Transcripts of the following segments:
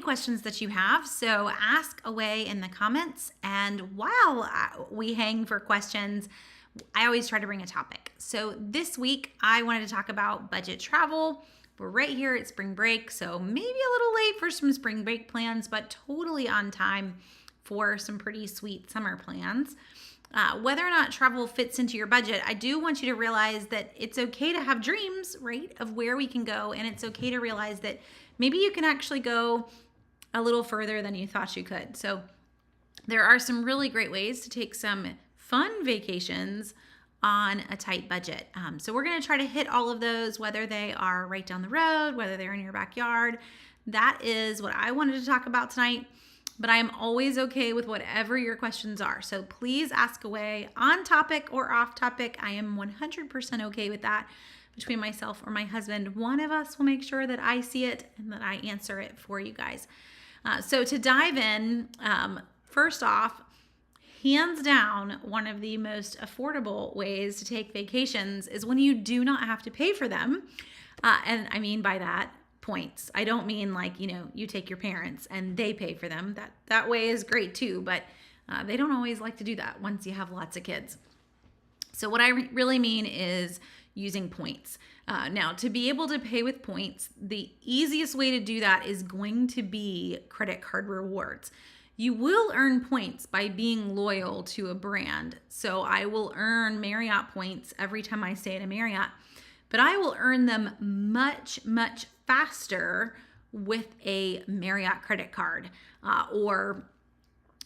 questions that you have. So ask away in the comments. And while we hang for questions, I always try to bring a topic. So this week, I wanted to talk about budget travel. We're right here at spring break, so maybe a little late for some spring break plans, but totally on time for some pretty sweet summer plans. Whether or not travel fits into your budget, I do want you to realize that it's okay to have dreams, right, of where we can go. And it's okay to realize that maybe you can actually go a little further than you thought you could. So there are some really great ways to take some fun vacations on a tight budget. So we're going to try to hit all of those, whether they are right down the road, whether they're in your backyard. That is what I wanted to talk about tonight. But I am always okay with whatever your questions are. So please ask away on topic or off topic. I am 100% okay with that. Between myself or my husband, one of us will make sure that I see it and that I answer it for you guys. So to dive in, first off, hands down, one of the most affordable ways to take vacations is when you do not have to pay for them. And I mean by that, points. I don't mean like, you take your parents and they pay for them. That way is great too, but they don't always like to do that once you have lots of kids. So what I really mean is using points. Now, to be able to pay with points, the easiest way to do that is going to be credit card rewards. You will earn points by being loyal to a brand. So I will earn Marriott points every time I stay at a Marriott, but I will earn them much, much faster with a Marriott credit card or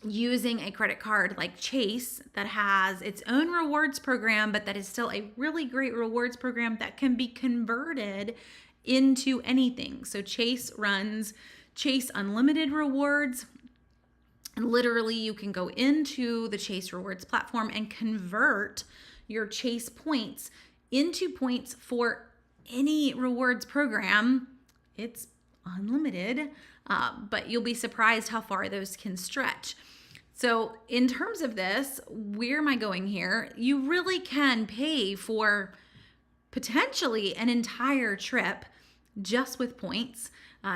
using a credit card like Chase that has its own rewards program, but that is still a really great rewards program that can be converted into anything. So Chase runs Chase Unlimited Rewards. And literally you can go into the Chase Rewards platform and convert your Chase points into points for any rewards program. It's unlimited, but you'll be surprised how far those can stretch. So in terms of this, where am I going here? You really can pay for potentially an entire trip just with points.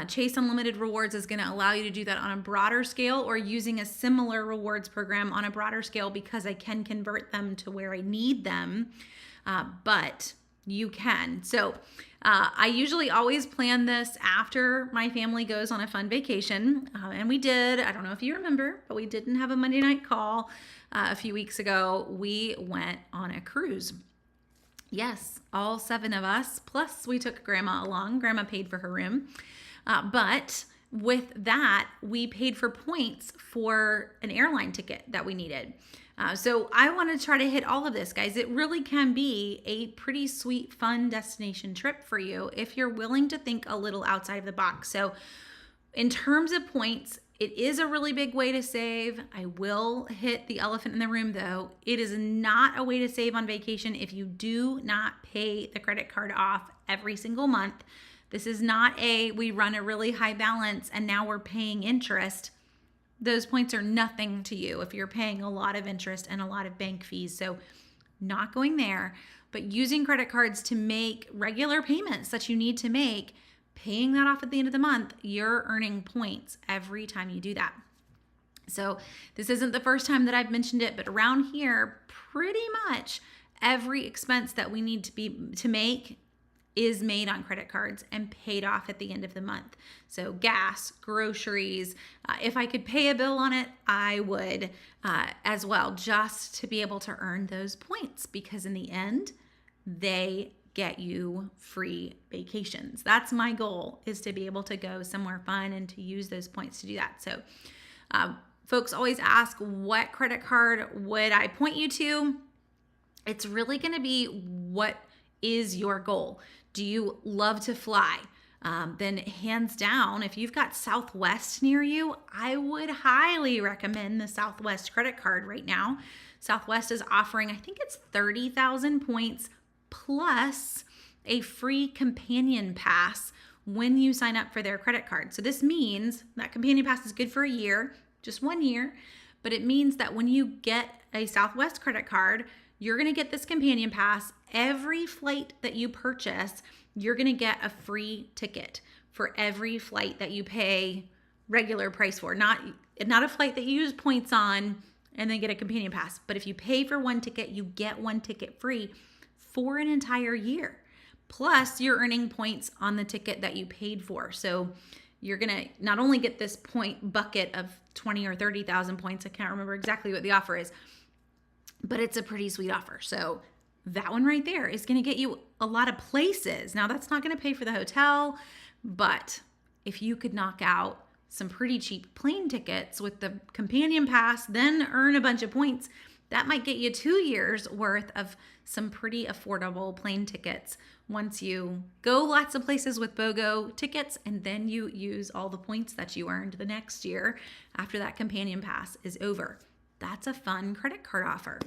Chase Unlimited Rewards is going to allow you to do that on a broader scale or using a similar rewards program on a broader scale because I can convert them to where I need them, but you can. So I usually always plan this after my family goes on a fun vacation. And we did, I don't know if you remember, but we didn't have a Monday night call a few weeks ago. We went on a cruise. Yes, all 7 of us, plus we took Grandma along. Grandma paid for her room. But with that, we paid for points for an airline ticket that we needed. So I want to try to hit all of this, guys. It really can be a pretty sweet, fun destination trip for you if you're willing to think a little outside of the box. So in terms of points, it is a really big way to save. I will hit the elephant in the room though. It is not a way to save on vacation if you do not pay the credit card off every single month. This is not we run a really high balance and now we're paying interest. Those points are nothing to you if you're paying a lot of interest and a lot of bank fees. So not going there, but using credit cards to make regular payments that you need to make, paying that off at the end of the month, you're earning points every time you do that. So this isn't the first time that I've mentioned it, but around here, pretty much every expense that we need to make is made on credit cards and paid off at the end of the month. So gas, groceries, if I could pay a bill on it, I would as well, just to be able to earn those points because in the end, they get you free vacations. That's my goal, is to be able to go somewhere fun and to use those points to do that. So folks always ask, what credit card would I point you to? It's really going to be what is your goal. Do you love to fly? Then hands down, if you've got Southwest near you, I would highly recommend the Southwest credit card right now. Southwest is offering, I think it's 30,000 points plus a free companion pass when you sign up for their credit card. So this means that companion pass is good for a year, just 1 year, but it means that when you get a Southwest credit card, you're going to get this companion pass. Every flight that you purchase, you're going to get a free ticket for every flight that you pay regular price for. Not a flight that you use points on and then get a companion pass. But if you pay for one ticket, you get one ticket free for an entire year. Plus, you're earning points on the ticket that you paid for. So you're going to not only get this point bucket of 20 or 30,000 points, I can't remember exactly what the offer is, but it's a pretty sweet offer. So that one right there is going to get you a lot of places. Now, that's not going to pay for the hotel, but if you could knock out some pretty cheap plane tickets with the companion pass, then earn a bunch of points, that might get you 2 years worth of some pretty affordable plane tickets once you go lots of places with BOGO tickets, and then you use all the points that you earned the next year after that companion pass is over. That's a fun credit card offer.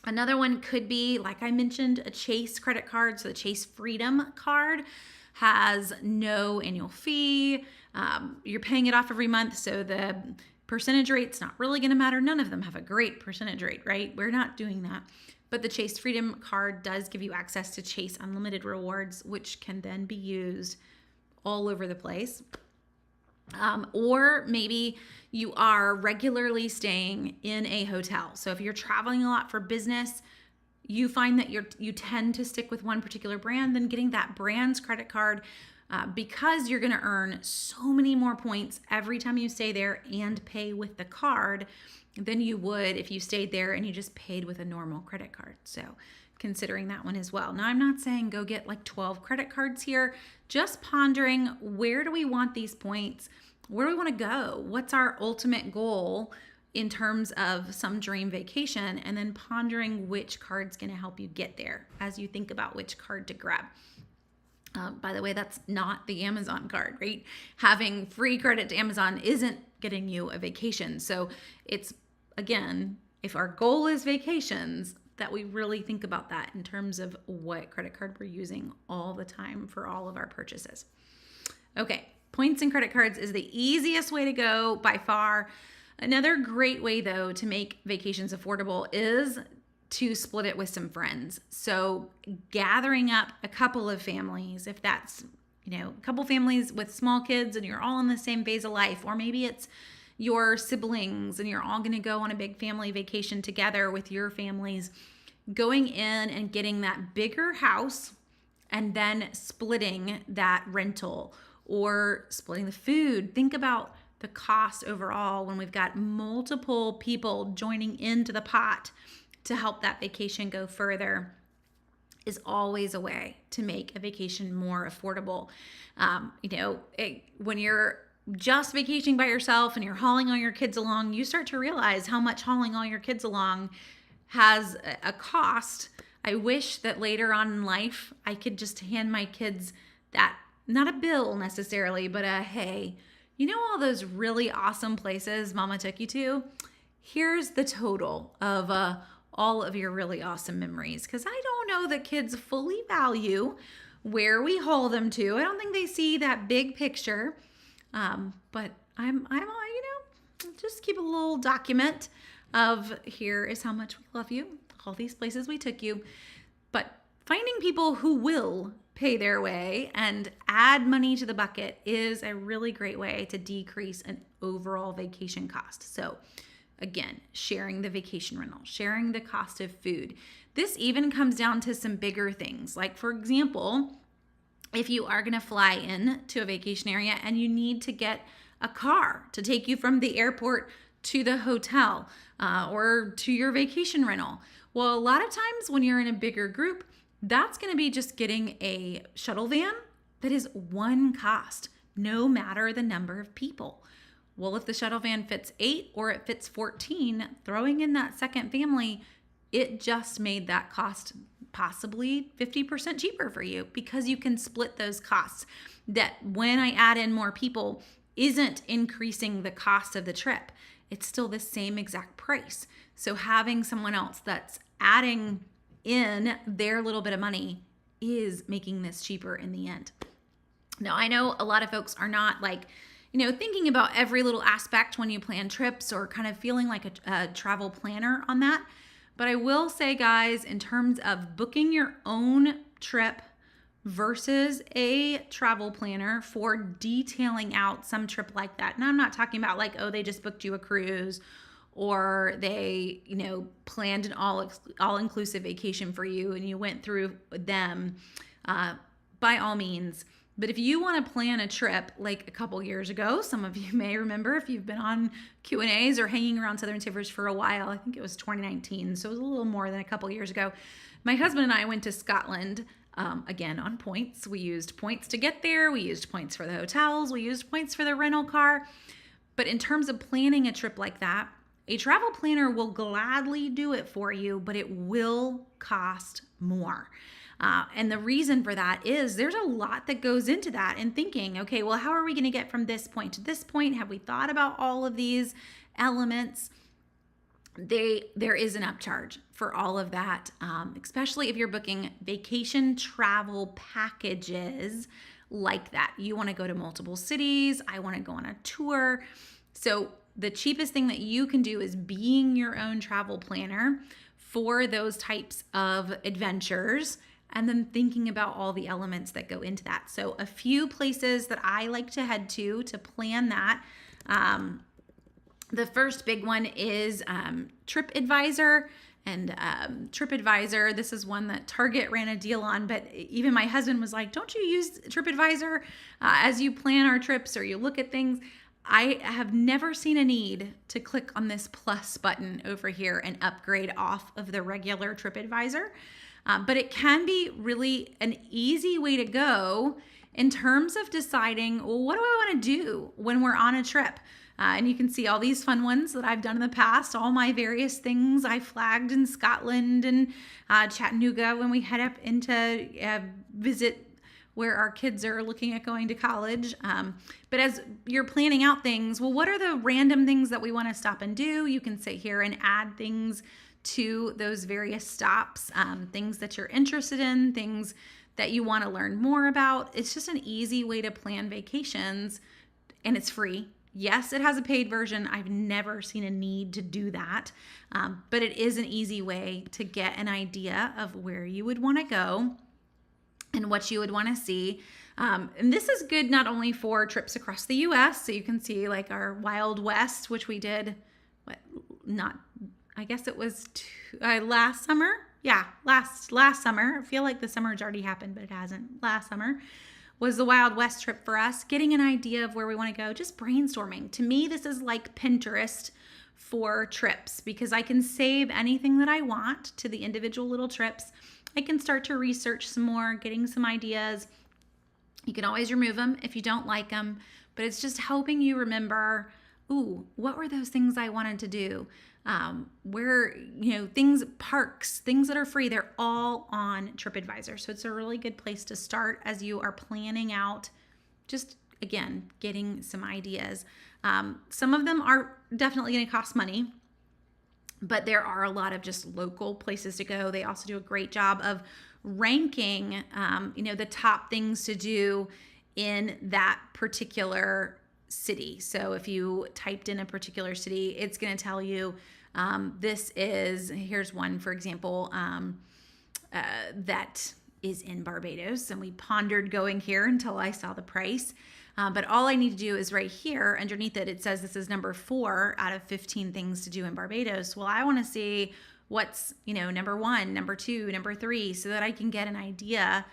Another one could be, like I mentioned, a Chase credit card. So the Chase Freedom card has no annual fee. You're paying it off every month, so the percentage rate's not really going to matter. None of them have a great percentage rate, right? We're not doing that. But the Chase Freedom card does give you access to Chase Unlimited rewards, which can then be used all over the place. Or maybe you are regularly staying in a hotel. So if you're traveling a lot for business, you find that you tend to stick with one particular brand, then getting that brand's credit card, because you're going to earn so many more points every time you stay there and pay with the card than you would if you stayed there and you just paid with a normal credit card. So considering that one as well. Now, I'm not saying go get like 12 credit cards here, just pondering, where do we want these points? Where do we want to go? What's our ultimate goal in terms of some dream vacation? And then pondering which card's going to help you get there as you think about which card to grab. By the way, that's not the Amazon card, right? Having free credit to Amazon isn't getting you a vacation. So it's, again, if our goal is vacations, that we really think about that in terms of what credit card we're using all the time for all of our purchases. Okay, points and credit cards is the easiest way to go by far. Another great way, though, to make vacations affordable is to split it with some friends. So gathering up a couple of families, if that's, a couple families with small kids and you're all in the same phase of life, or maybe it's your siblings and you're all going to go on a big family vacation together with your families, going in and getting that bigger house and then splitting that rental or splitting the food. Think about the cost overall when we've got multiple people joining into the pot to help that vacation go further. Is always a way to make a vacation more affordable. When you're just vacationing by yourself and you're hauling all your kids along, you start to realize how much hauling all your kids along has a cost. I wish that later on in life, I could just hand my kids that, not a bill necessarily, but hey, all those really awesome places Mama took you to? Here's the total of all of your really awesome memories. Because I don't know that kids fully value where we haul them to. I don't think they see that big picture. But I'm just keep a little document of, here is how much we love you, all these places we took you. But finding people who will pay their way and add money to the bucket is a really great way to decrease an overall vacation cost. So again, sharing the vacation rental, sharing the cost of food. This even comes down to some bigger things. Like, for example, if you are going to fly in to a vacation area and you need to get a car to take you from the airport to the hotel or to your vacation rental. Well, a lot of times when you're in a bigger group, that's going to be just getting a shuttle van that is one cost, no matter the number of people. Well, if the shuttle van fits 8 or it fits 14, throwing in that second family, it just made that cost possibly 50% cheaper for you, because you can split those costs. That when I add in more people isn't increasing the cost of the trip. It's still the same exact price. So having someone else that's adding in their little bit of money is making this cheaper in the end. Now, I know a lot of folks are not thinking about every little aspect when you plan trips or kind of feeling like a travel planner on that. But I will say, guys, in terms of booking your own trip versus a travel planner for detailing out some trip like that. And I'm not talking about like, oh, they just booked you a cruise or they, planned an all-inclusive vacation for you and you went through them, by all means. But if you want to plan a trip like a couple years ago, some of you may remember if you've been on Q&As or hanging around Southern Savers for a while, I think it was 2019, so it was a little more than a couple years ago. My husband and I went to Scotland, again, on points. We used points to get there. We used points for the hotels. We used points for the rental car. But in terms of planning a trip like that, a travel planner will gladly do it for you, but it will cost more. And the reason for that is there's a lot that goes into that and thinking, okay, well, how are we going to get from this point to this point? Have we thought about all of these elements? There is an upcharge for all of that, especially if you're booking vacation travel packages like that. You want to go to multiple cities. I want to go on a tour. So the cheapest thing that you can do is being your own travel planner for those types of adventures, and then thinking about all the elements that go into that. So a few places that I like to head to plan that. The first big one is TripAdvisor. And TripAdvisor, this is one that Target ran a deal on, but even my husband was like, don't you use TripAdvisor as you plan our trips or you look at things? I have never seen a need to click on this plus button over here and upgrade off of the regular TripAdvisor. But it can be really an easy way to go in terms of deciding, well, what do I want to do when we're on a trip? And you can see all these fun ones that I've done in the past, all my various things I flagged in Scotland and Chattanooga when we head up into visit where our kids are looking at going to college. But as you're planning out things, well, what are the random things that we want to stop and do? You can sit here and add things to those various stops, things that you're interested in, things that you want to learn more about. It's just an easy way to plan vacations, and it's free. Yes, it has a paid version. I've never seen a need to do that, but it is an easy way to get an idea of where you would want to go and what you would want to see. And this is good not only for trips across the U.S., so you can see like our Wild West, which we did, I guess it was last summer. Yeah, last summer. I feel like the summer's already happened, but it hasn't. Last summer was the Wild West trip for us, getting an idea of where we want to go, just brainstorming. To me, this is like Pinterest for trips because I can save anything that I want to the individual little trips. I can start to research some more, getting some ideas. You can always remove them if you don't like them, but it's just helping you remember, what were those things I wanted to do? Where, parks, things that are free, they're all on TripAdvisor. So it's a really good place to start as you are planning out, just again, getting some ideas. Some of them are definitely going to cost money, but there are a lot of just local places to go. They also do a great job of ranking, the top things to do in that particular city. So if you typed in a particular city, it's going to tell you, here's one, for example, that is in Barbados. And we pondered going here until I saw the price. But all I need to do is right here underneath it, it says this is number 4 out of 15 things to do in Barbados. Well, I want to see what's, number 1, number 2, number 3, so that I can get an idea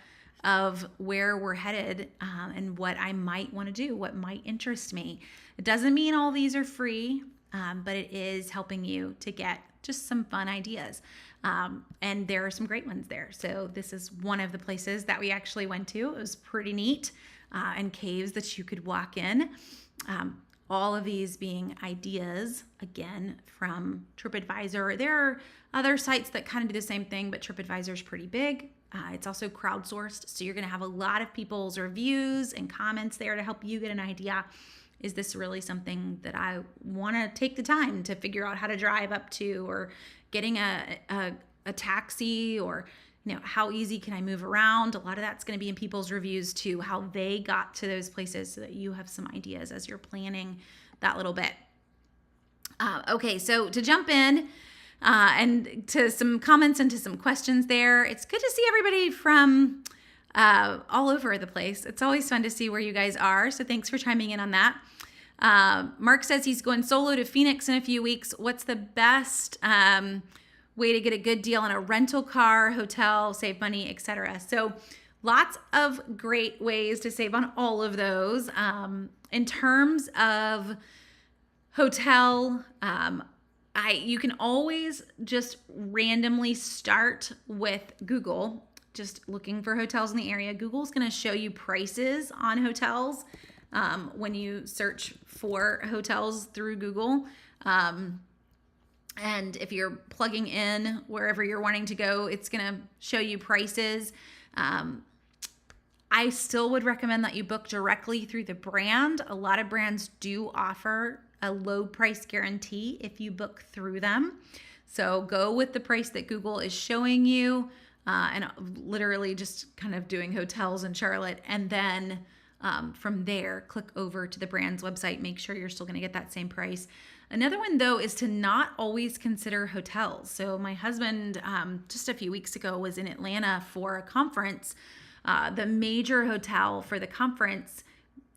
of where we're headed and what I might want to do, what might interest me. It doesn't mean all these are free, but it is helping you to get just some fun ideas. And there are some great ones there. So this is one of the places that we actually went to. It was pretty neat, and caves that you could walk in. All of these being ideas, again, from TripAdvisor. There are other sites that kind of do the same thing, but TripAdvisor is pretty big. It's also crowdsourced, so you're going to have a lot of people's reviews and comments there to help you get an idea. Is this really something that I want to take the time to figure out how to drive up to, or getting a taxi, or how easy can I move around? A lot of that's going to be in people's reviews too, how they got to those places, so that you have some ideas as you're planning that little bit. Okay, so to jump in and to some comments and to some questions there, it's good to see everybody from all over the place. It's always fun to see where you guys are. So thanks for chiming in on that. Mark says he's going solo to Phoenix in a few weeks. What's the best way to get a good deal on a rental car, hotel, save money, etc.? So lots of great ways to save on all of those. In terms of hotel, you can always just randomly start with Google, just looking for hotels in the area. Google's going to show you prices on hotels when you search for hotels through Google. And if you're plugging in wherever you're wanting to go, it's going to show you prices. I still would recommend that you book directly through the brand. A lot of brands do offer a low price guarantee if you book through them. So go with the price that Google is showing you, and literally just kind of doing hotels in Charlotte. And then from there, click over to the brand's website. Make sure you're still going to get that same price. Another one, though, is to not always consider hotels. So my husband, just a few weeks ago, was in Atlanta for a conference. The major hotel for the conference,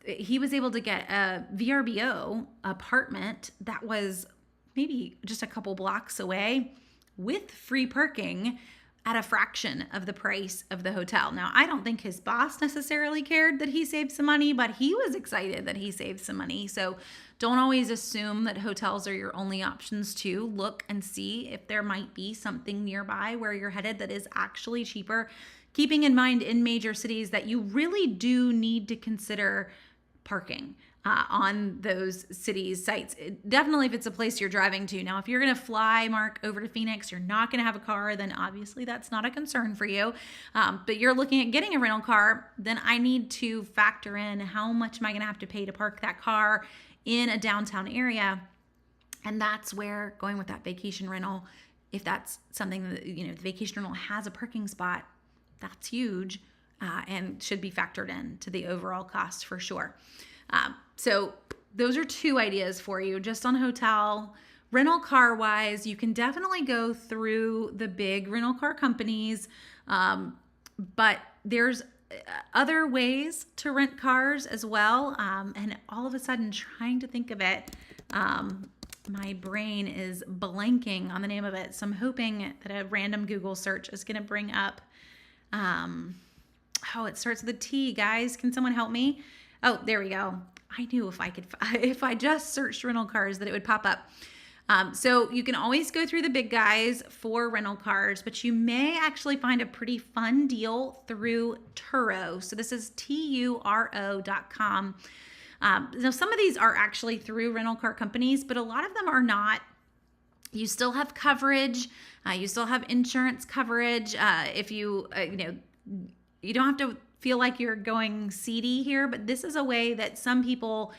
he was able to get a VRBO apartment that was maybe just a couple blocks away with free parking at a fraction of the price of the hotel. Now, I don't think his boss necessarily cared that he saved some money, but he was excited that he saved some money. So don't always assume that hotels are your only options too. Look and see if there might be something nearby where you're headed that is actually cheaper. Keeping in mind in major cities that you really do need to consider parking on those cities' sites. Definitely if it's a place you're driving to. Now, if you're going to fly, Mark, over to Phoenix, you're not going to have a car, then obviously that's not a concern for you. But you're looking at getting a rental car, then I need to factor in how much am I going to have to pay to park that car in a downtown area. And that's where going with that vacation rental, if that's something that, the vacation rental has a parking spot, that's huge and should be factored in to the overall cost for sure. So those are two ideas for you just on hotel. Rental car wise, you can definitely go through the big rental car companies, but there's other ways to rent cars as well. And all of a sudden trying to think of it, my brain is blanking on the name of it. So I'm hoping that a random Google search is going to bring up, it starts with a T, guys. Can someone help me? Oh, there we go. I knew if I just searched rental cars that it would pop up. So you can always go through the big guys for rental cars, but you may actually find a pretty fun deal through Turo. So this is Turo.com. Now some of these are actually through rental car companies, but a lot of them are not. You still have coverage. You still have insurance coverage. If you don't have to feel like you're going seedy here, but this is a way that some people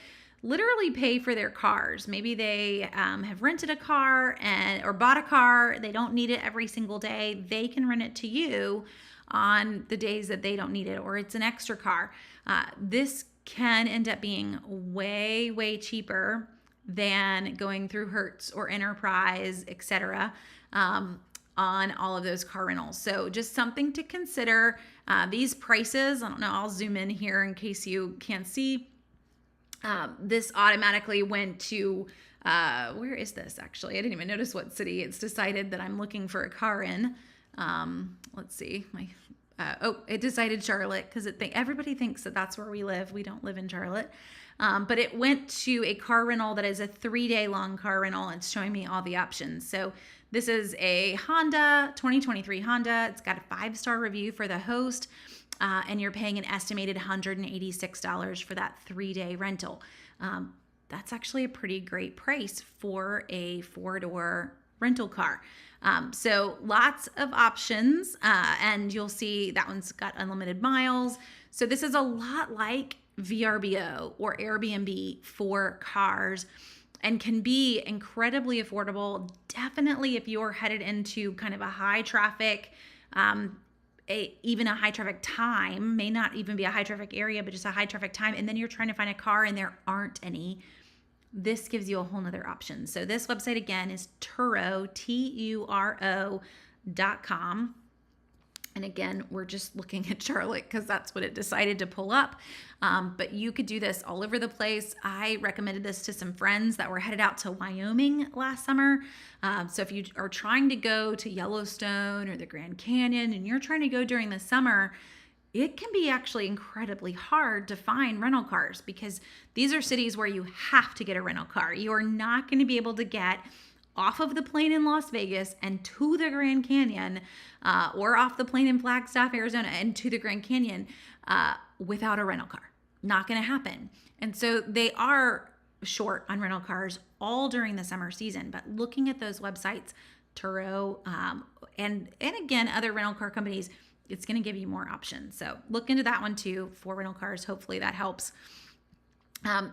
literally pay for their cars. Maybe they have rented a car or bought a car. They don't need it every single day. They can rent it to you on the days that they don't need it, or it's an extra car. This can end up being way, way cheaper than going through Hertz or Enterprise, etc. On all of those car rentals. So just something to consider. These prices, I don't know, I'll zoom in here in case you can't see. This automatically went to, where is this actually? I didn't even notice what city it's decided that I'm looking for a car in. Let's see. It decided Charlotte because everybody thinks that that's where we live. We don't live in Charlotte. But it went to a car rental that is a 3-day long car rental. It's showing me all the options. So this is a Honda, 2023 Honda. It's got a 5-star review for the host, and you're paying an estimated $186 for that 3-day rental. That's actually a pretty great price for a 4-door rental car. So lots of options, and you'll see that one's got unlimited miles. So this is a lot like VRBO or Airbnb for cars, and can be incredibly affordable. Definitely if you're headed into kind of a high traffic, even a high traffic time, may not even be a high traffic area, but just a high traffic time, and then you're trying to find a car and there aren't any, this gives you a whole nother option. So this website again is Turo, Turo.com. And again, we're just looking at Charlotte because that's what it decided to pull up. But you could do this all over the place. I recommended this to some friends that were headed out to Wyoming last summer. So if you are trying to go to Yellowstone or the Grand Canyon and you're trying to go during the summer, it can be actually incredibly hard to find rental cars because these are cities where you have to get a rental car. You are not going to be able to get off of the plane in Las Vegas and to the Grand Canyon, or off the plane in Flagstaff, Arizona and to the Grand Canyon without a rental car. Not going to happen. And so they are short on rental cars all during the summer season. But looking at those websites, Turo, and again, other rental car companies, it's going to give you more options. So look into that one too for rental cars. Hopefully that helps.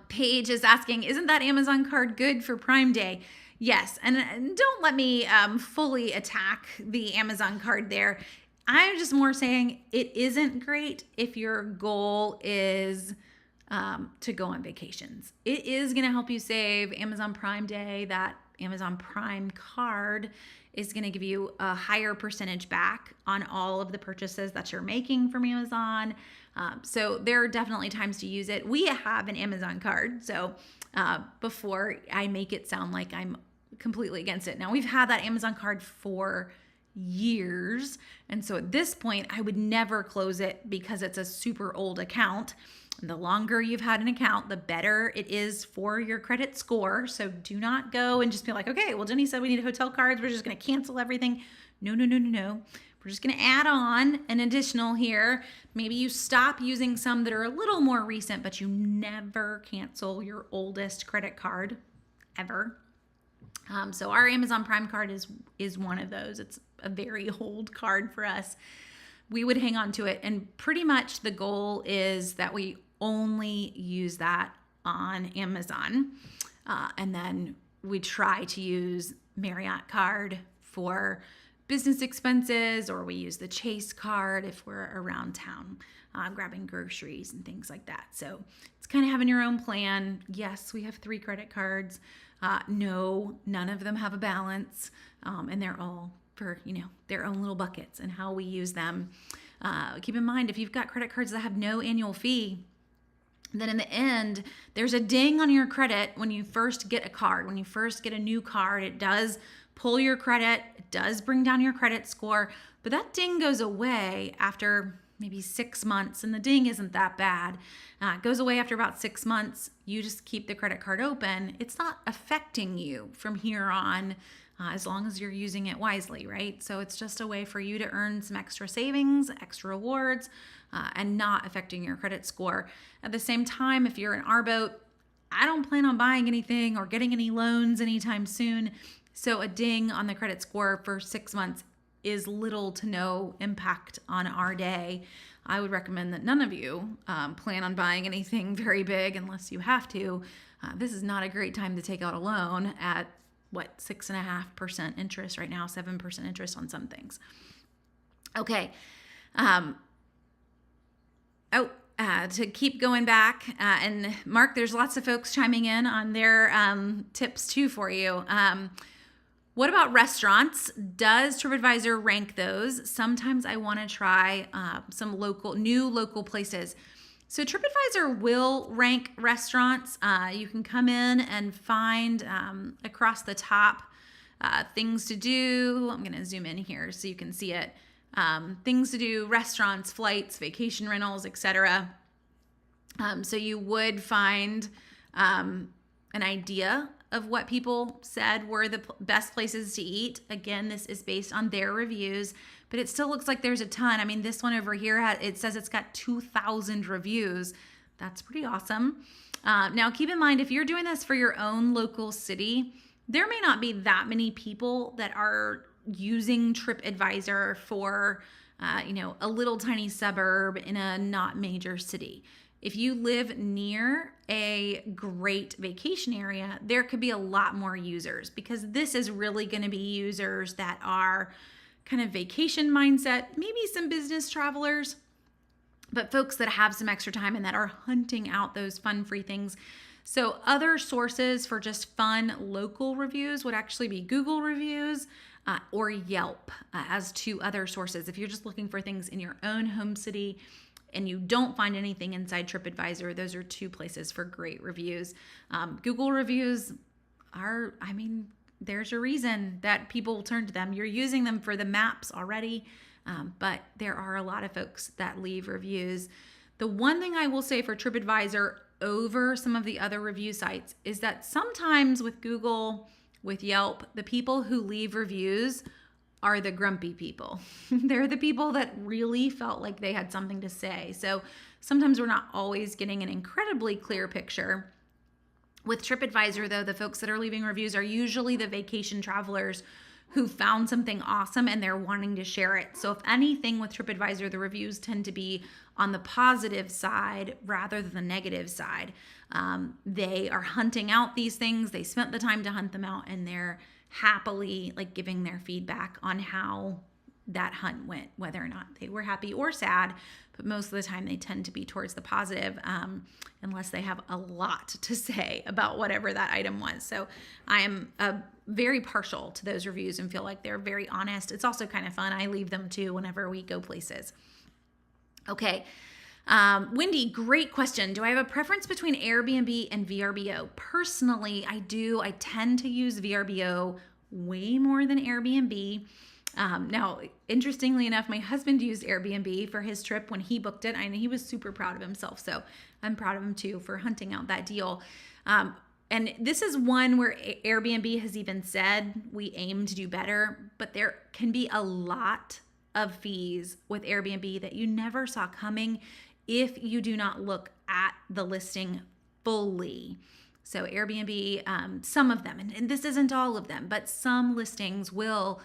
Paige is asking, isn't that Amazon card good for Prime Day? Yes, and don't let me fully attack the Amazon card there. I'm just more saying it isn't great if your goal is to go on vacations. It is going to help you save. Amazon Prime Day, that Amazon Prime card is going to give you a higher percentage back on all of the purchases that you're making from Amazon. So there are definitely times to use it. We have an Amazon card, so before I make it sound like I'm completely against it. Now, we've had that Amazon card for years, and so at this point, I would never close it because it's a super old account. The longer you've had an account, the better it is for your credit score. So do not go and just be like, okay, well, Jenny said we need hotel cards. We're just going to cancel everything. No. We're just going to add on an additional here. Maybe you stop using some that are a little more recent, but you never cancel your oldest credit card ever. So our Amazon Prime card is one of those. It's a very old card for us. We would hang on to it. And pretty much the goal is that we only use that on Amazon. And then we try to use Marriott card for business expenses, or we use the Chase card if we're around town, grabbing groceries and things like that. So it's kind of having your own plan. Yes, we have 3 credit cards. No, none of them have a balance. And they're all for, their own little buckets and how we use them. Keep in mind, if you've got credit cards that have no annual fee, then in the end, there's a ding on your credit when you first get a card. When you first get a new card, it does pull your credit. It does bring down your credit score, but that ding goes away after maybe 6 months, and the ding isn't that bad. It goes away after about 6 months. You just keep the credit card open. It's not affecting you from here on, as long as you're using it wisely, right? So it's just a way for you to earn some extra savings, extra rewards, and not affecting your credit score. At the same time, if you're an VRBO, I don't plan on buying anything or getting any loans anytime soon. So a ding on the credit score for 6 months is little to no impact on our day. I would recommend that none of you plan on buying anything very big unless you have to. This is not a great time to take out a loan at 6.5% interest right now, 7% interest on some things. Okay. To keep going back, and Mark, there's lots of folks chiming in on their tips too for you. What about restaurants? Does TripAdvisor rank those? Sometimes I want to try some new local places. So TripAdvisor will rank restaurants. You can come in and find across the top things to do. I'm going to zoom in here so you can see it. Things to do, restaurants, flights, vacation rentals, etc. So you would find an idea of what people said were the best places to eat. Again, this is based on their reviews, but it still looks like there's a ton. I mean, this one over here, it says it's got 2,000 reviews. That's pretty awesome. Now, keep in mind, if you're doing this for your own local city, there may not be that many people that are using TripAdvisor for, a little tiny suburb in a not major city. If you live near a great vacation area, there could be a lot more users, because this is really going to be users that are kind of vacation mindset, maybe some business travelers, but folks that have some extra time and that are hunting out those fun, free things. So other sources for just fun local reviews would actually be Google reviews or Yelp as two other sources. If you're just looking for things in your own home city and you don't find anything inside TripAdvisor, those are two places for great reviews. Google reviews are, there's a reason that people turn to them. You're using them for the maps already, but there are a lot of folks that leave reviews. The one thing I will say for TripAdvisor over some of the other review sites is that sometimes with Google, with Yelp, the people who leave reviews are the grumpy people. They're the people that really felt like they had something to say. So sometimes we're not always getting an incredibly clear picture. With TripAdvisor, though, the folks that are leaving reviews are usually the vacation travelers who found something awesome and they're wanting to share it. So if anything with TripAdvisor, the reviews tend to be on the positive side rather than the negative side. They are hunting out these things. They spent the time to hunt them out, and they're happily giving their feedback on how that hunt went, whether or not they were happy or sad. But most of the time they tend to be towards the positive, unless they have a lot to say about whatever that item was. So I am very partial to those reviews and feel like they're very honest. It's also kind of fun. I leave them too whenever we go places. Okay. Wendy, great question. Do I have a preference between Airbnb and VRBO? Personally, I do. I tend to use VRBO way more than Airbnb. Now, interestingly enough, my husband used Airbnb for his trip when he booked it, and he was super proud of himself. So I'm proud of him too for hunting out that deal. And this is one where Airbnb has even said we aim to do better, but there can be a lot of fees with Airbnb that you never saw coming if you do not look at the listing fully. So Airbnb, some of them, and this isn't all of them, but some listings will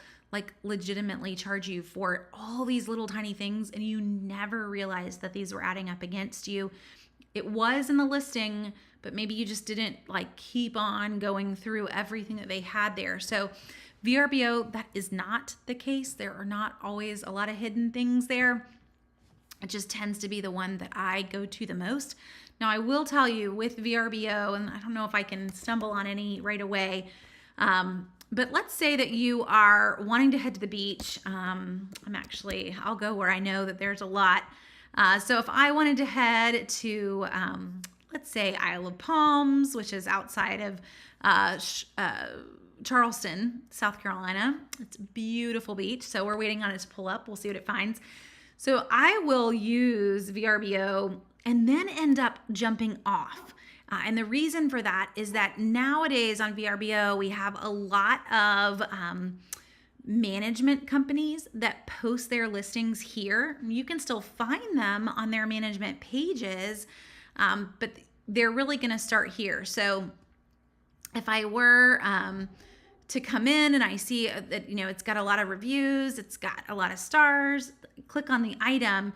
legitimately charge you for all these little tiny things, and you never realized that these were adding up against you. It was in the listing, but maybe you just didn't keep on going through everything that they had there. So VRBO, that is not the case. There are not always a lot of hidden things there. It just tends to be the one that I go to the most. Now, I will tell you with VRBO, and I don't know if I can stumble on any right away, but let's say that you are wanting to head to the beach. I'll go where I know that there's a lot. So if I wanted to head to, let's say Isle of Palms, which is outside of Charleston, South Carolina. It's a beautiful beach. So we're waiting on it to pull up. We'll see what it finds. So I will use VRBO and then end up jumping off. And the reason for that is that nowadays on VRBO, we have a lot of management companies that post their listings here. You can still find them on their management pages, but they're really going to start here. So if I were to come in and I see that, it's got a lot of reviews, it's got a lot of stars, click on the item,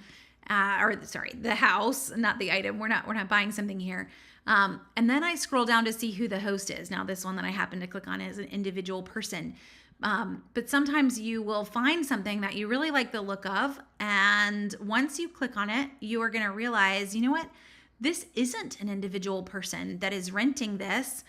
the house, not the item. We're not buying something here. And then I scroll down to see who the host is. Now, this one that I happen to click on is an individual person. But sometimes you will find something that you really like the look of. And once you click on it, you are going to realize, you know what? This isn't an individual person that is renting this.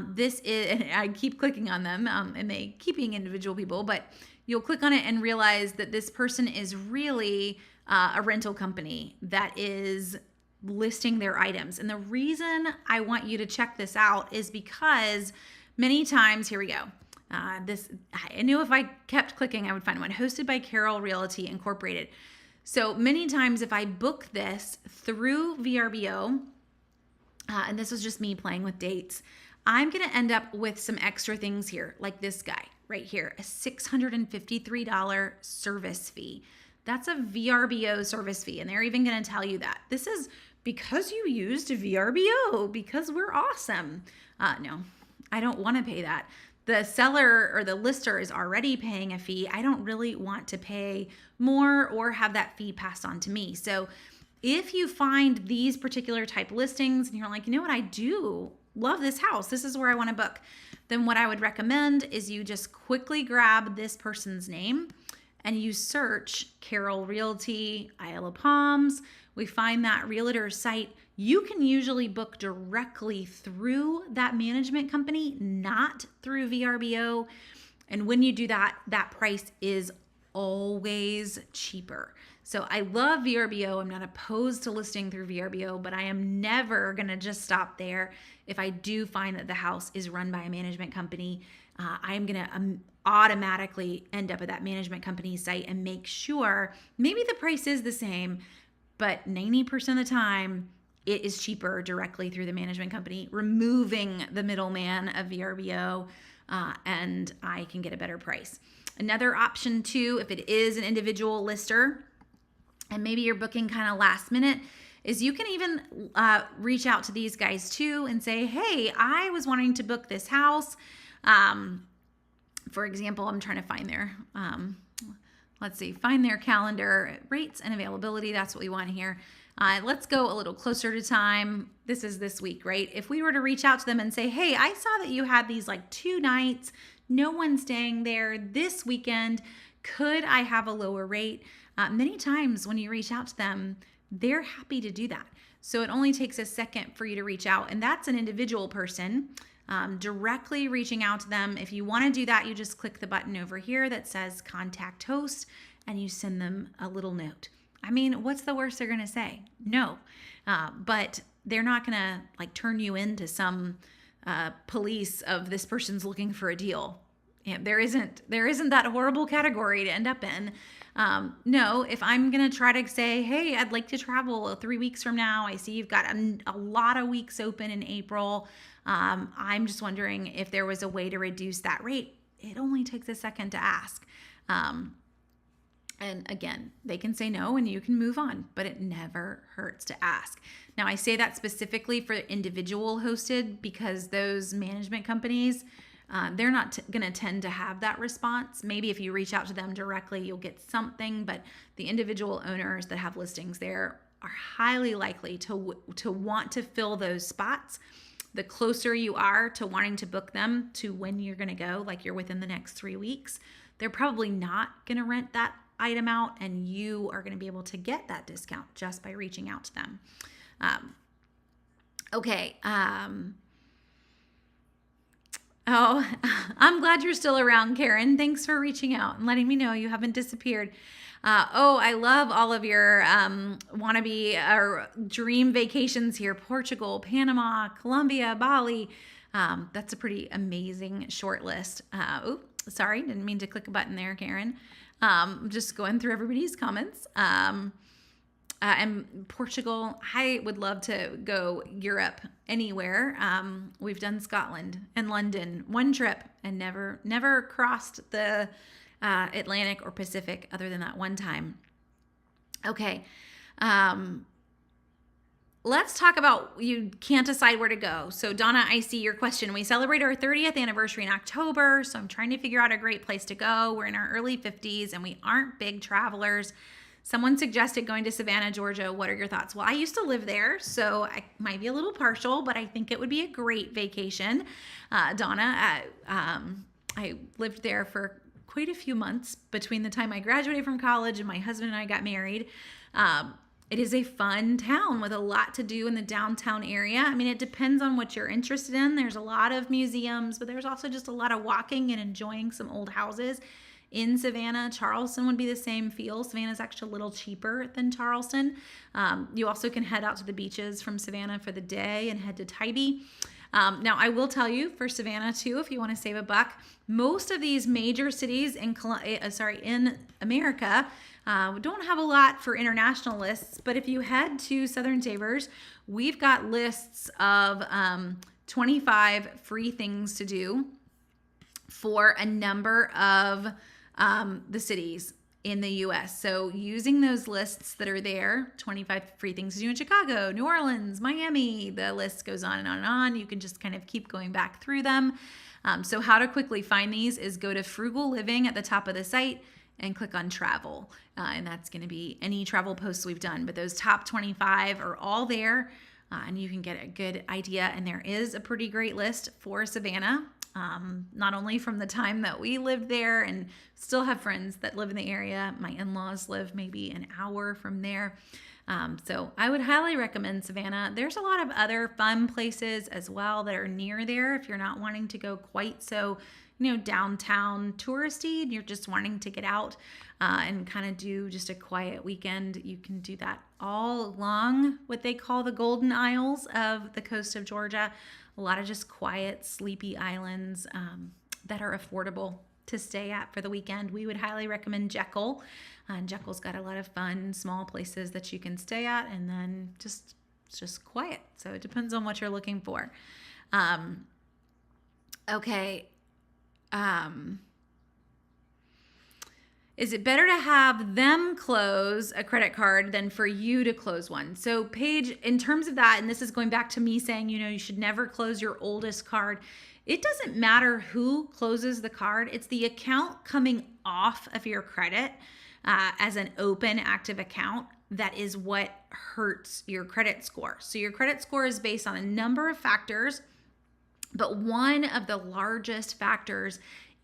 This is, and I keep clicking on them, and they keep being individual people, but you'll click on it and realize that this person is really a rental company that is listing their items. And the reason I want you to check this out is because many times, here we go. I knew if I kept clicking, I would find one. Hosted by Carol Realty Incorporated. So many times if I book this through VRBO, and this was just me playing with dates, I'm going to end up with some extra things here, like this guy right here, a $653 service fee. That's a VRBO service fee, and they're even going to tell you that. This is because you used VRBO, because we're awesome. No, I don't want to pay that. The seller or the lister is already paying a fee. I don't really want to pay more or have that fee passed on to me. So if you find these particular type listings and you're like, you know what, I do love this house, this is where I want to book, then what I would recommend is you just quickly grab this person's name and you search Carol Realty, Isle of Palms. We find that realtor site. you can usually book directly through that management company, not through VRBO. And when you do that, that price is always cheaper. So I love VRBO. I'm not opposed to listing through VRBO, but I am never going to just stop there. If I do find that the house is run by a management company, I am going to automatically end up at that management company's site and make sure maybe the price is the same, but 90% of the time it is cheaper directly through the management company, removing the middleman of VRBO, and I can get a better price. Another option too, if it is an individual lister and maybe you're booking kind of last minute, is you can even reach out to these guys too and say, hey, I was wanting to book this house. For example, I'm trying to find their, find their calendar, rates and availability. That's what we want here. Let's go a little closer to time. This is this week, right? If we were to reach out to them and say, hey, I saw that you had these like 2 nights, no one's staying there this weekend. Could I have a lower rate? Many times when you reach out to them, they're happy to do that. So it only takes a second for you to reach out, and that's an individual person directly reaching out to them. If you want to do that, you just click the button over here that says contact host and you send them a little note. I mean, what's the worst they're going to say? No, but they're not going to like turn you into some police of this person's looking for a deal. Yeah, there isn't that horrible category to end up in. No, if I'm going to try to say, hey, I'd like to travel 3 weeks from now. I see you've got a lot of weeks open in April. I'm just wondering if there was a way to reduce that rate. It only takes a second to ask. And again, they can say no and you can move on, but it never hurts to ask. Now, I say that specifically for individual hosted because those management companies, they're not going to tend to have that response. Maybe if you reach out to them directly, you'll get something, but the individual owners that have listings there are highly likely to want to fill those spots. The closer you are to wanting to book them to when you're going to go, like you're within the next 3 weeks, they're probably not going to rent that item out, and you are going to be able to get that discount just by reaching out to them. Okay. Oh, I'm glad you're still around, Karen. Thanks for reaching out and letting me know you haven't disappeared. I love all of your wannabe or dream vacations here. Portugal, Panama, Colombia, Bali. That's a pretty amazing short list. Sorry, didn't mean to click a button there, Karen. Just going through everybody's comments. And Portugal, I would love to go Europe, anywhere. We've done Scotland and London, one trip, and never crossed the Atlantic or Pacific other than that one time. Okay. Let's talk about you can't decide where to go. So Donna, I see your question. We celebrate our 30th anniversary in October, so I'm trying to figure out a great place to go. We're in our early 50s and we aren't big travelers. Someone suggested going to Savannah, Georgia. What are your thoughts? Well, I used to live there, so I might be a little partial, but I think it would be a great vacation. Donna, I lived there for quite a few months between the time I graduated from college and my husband and I got married. It is a fun town with a lot to do in the downtown area. I mean, it depends on what you're interested in. There's a lot of museums, but there's also just a lot of walking and enjoying some old houses in Savannah. Charleston would be the same feel. Savannah's actually a little cheaper than Charleston. You also can head out to the beaches from Savannah for the day and head to Tybee. Now, I will tell you for Savannah too, if you want to save a buck, most of these major cities in America don't have a lot for international lists, but if you head to Southern Savers, we've got lists of 25 free things to do for a number of the cities in the U.S. So using those lists that are there, 25 free things to do in Chicago, New Orleans, Miami, the list goes on and on and on. You can just kind of keep going back through them. So how to quickly find these is go to Frugal Living at the top of the site and click on travel. And that's going to be any travel posts we've done. But those top 25 are all there and you can get a good idea. And there is a pretty great list for Savannah. Not only from the time that we lived there and still have friends that live in the area. My in-laws live maybe an hour from there. So I would highly recommend Savannah. There's a lot of other fun places as well that are near there if you're not wanting to go quite so, downtown touristy and you're just wanting to get out and kind of do just a quiet weekend. You can do that all along what they call the Golden Isles of the coast of Georgia. A lot of just quiet, sleepy islands that are affordable to stay at for the weekend. We would highly recommend Jekyll. Jekyll's got a lot of fun, small places that you can stay at, and then just quiet. So it depends on what you're looking for. Okay. Is it better to have them close a credit card than for you to close one? So Paige, in terms of that, and this is going back to me saying, you should never close your oldest card. It doesn't matter who closes the card. It's the account coming off of your credit as an open active account that is what hurts your credit score. So your credit score is based on a number of factors, but one of the largest factors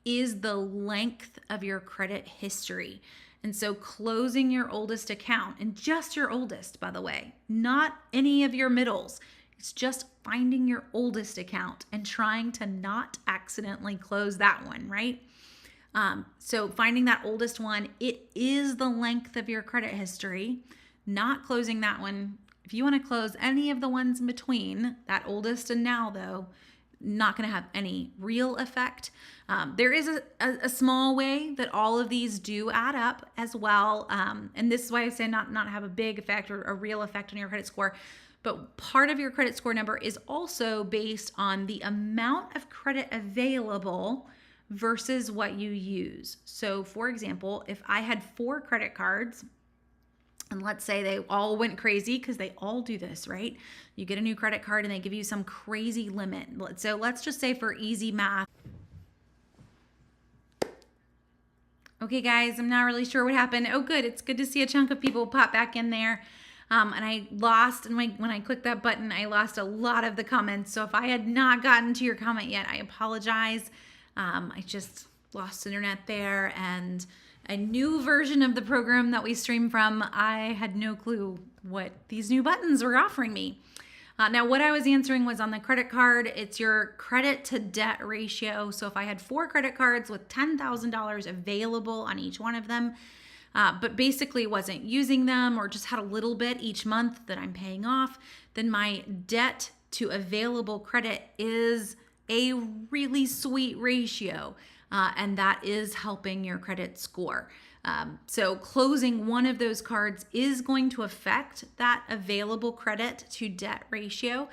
is the length of your credit history. And so closing your oldest account, and just your oldest, by the way, not any of your middles. It's just finding your oldest account and trying to not accidentally close that one, right? So finding that oldest one, it is the length of your credit history, not closing that one. If you want to close any of the ones in between, that oldest and now though, not going to have any real effect. There is a small way that all of these do add up as well. And this is why I say not have a big effect or a real effect on your credit score. But part of your credit score number is also based on the amount of credit available versus what you use. So for example, if I had 4 credit cards, and let's say they all went crazy, because they all do this, right? You get a new credit card and they give you some crazy limit. So let's just say for easy math. Okay, guys, I'm not really sure what happened. Oh, good. It's good to see a chunk of people pop back in there. And I lost, and when I clicked that button, I lost a lot of the comments. So if I had not gotten to your comment yet, I apologize. I just lost internet there, and a new version of the program that we stream from, I had no clue what these new buttons were offering me. Now, what I was answering was on the credit card, it's your credit to debt ratio. So if I had 4 credit cards with $10,000 available on each one of them, but basically wasn't using them or just had a little bit each month that I'm paying off, then my debt to available credit is a really sweet ratio. And that is helping your credit score. So closing one of those cards is going to affect that available credit to debt ratio,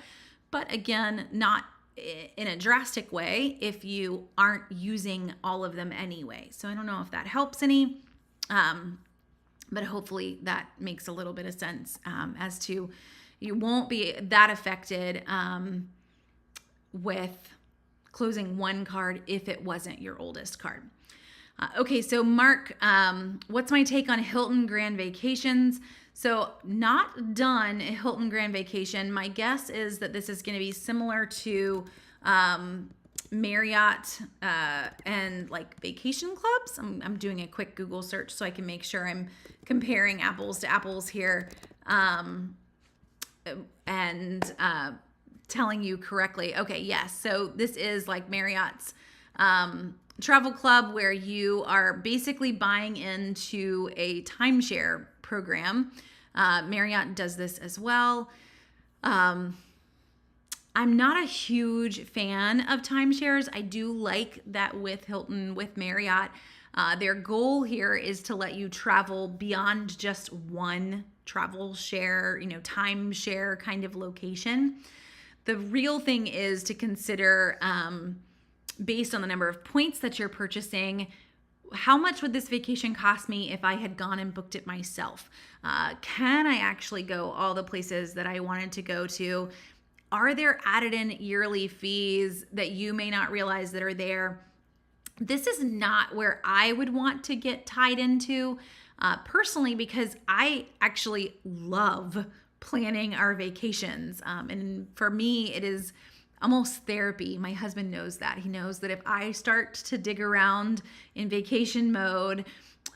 but again, not in a drastic way if you aren't using all of them anyway. So I don't know if that helps any, but hopefully that makes a little bit of sense as to you won't be that affected with closing one card if it wasn't your oldest card. Okay, so Mark, what's my take on Hilton Grand Vacations? So not done a Hilton Grand Vacation. My guess is that this is going to be similar to Marriott and like vacation clubs. I'm doing a quick Google search so I can make sure I'm comparing apples to apples here and telling you correctly. Okay, yes. So this is like Marriott's travel club where you are basically buying into a timeshare program. Marriott does this as well. I'm not a huge fan of timeshares. I do like that with Hilton, with Marriott. Their goal here is to let you travel beyond just one travel share, timeshare kind of location. The real thing is to consider, based on the number of points that you're purchasing, how much would this vacation cost me if I had gone and booked it myself? Can I actually go all the places that I wanted to go to? Are there added in yearly fees that you may not realize that are there? This is not where I would want to get tied into personally, because I actually love planning our vacations. And for me, it is almost therapy. My husband knows that. He knows that if I start to dig around in vacation mode,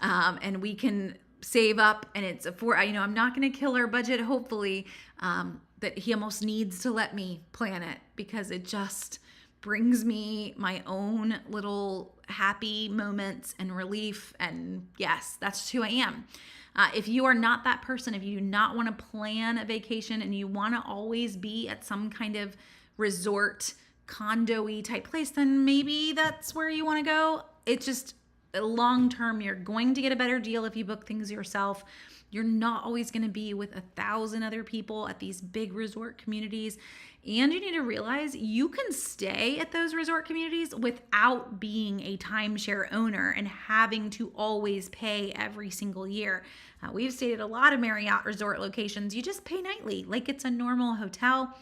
and we can save up, and it's I'm not going to kill our budget, hopefully, that he almost needs to let me plan it, because it just brings me my own little happy moments and relief. And yes, that's who I am. If you are not that person, if you do not want to plan a vacation and you want to always be at some kind of resort, condo-y type place, then maybe that's where you want to go. It's just long term, you're going to get a better deal if you book things yourself. You're not always going to be with 1,000 other people at these big resort communities. And you need to realize you can stay at those resort communities without being a timeshare owner and having to always pay every single year. We've stayed at a lot of Marriott resort locations. You just pay nightly like it's a normal hotel,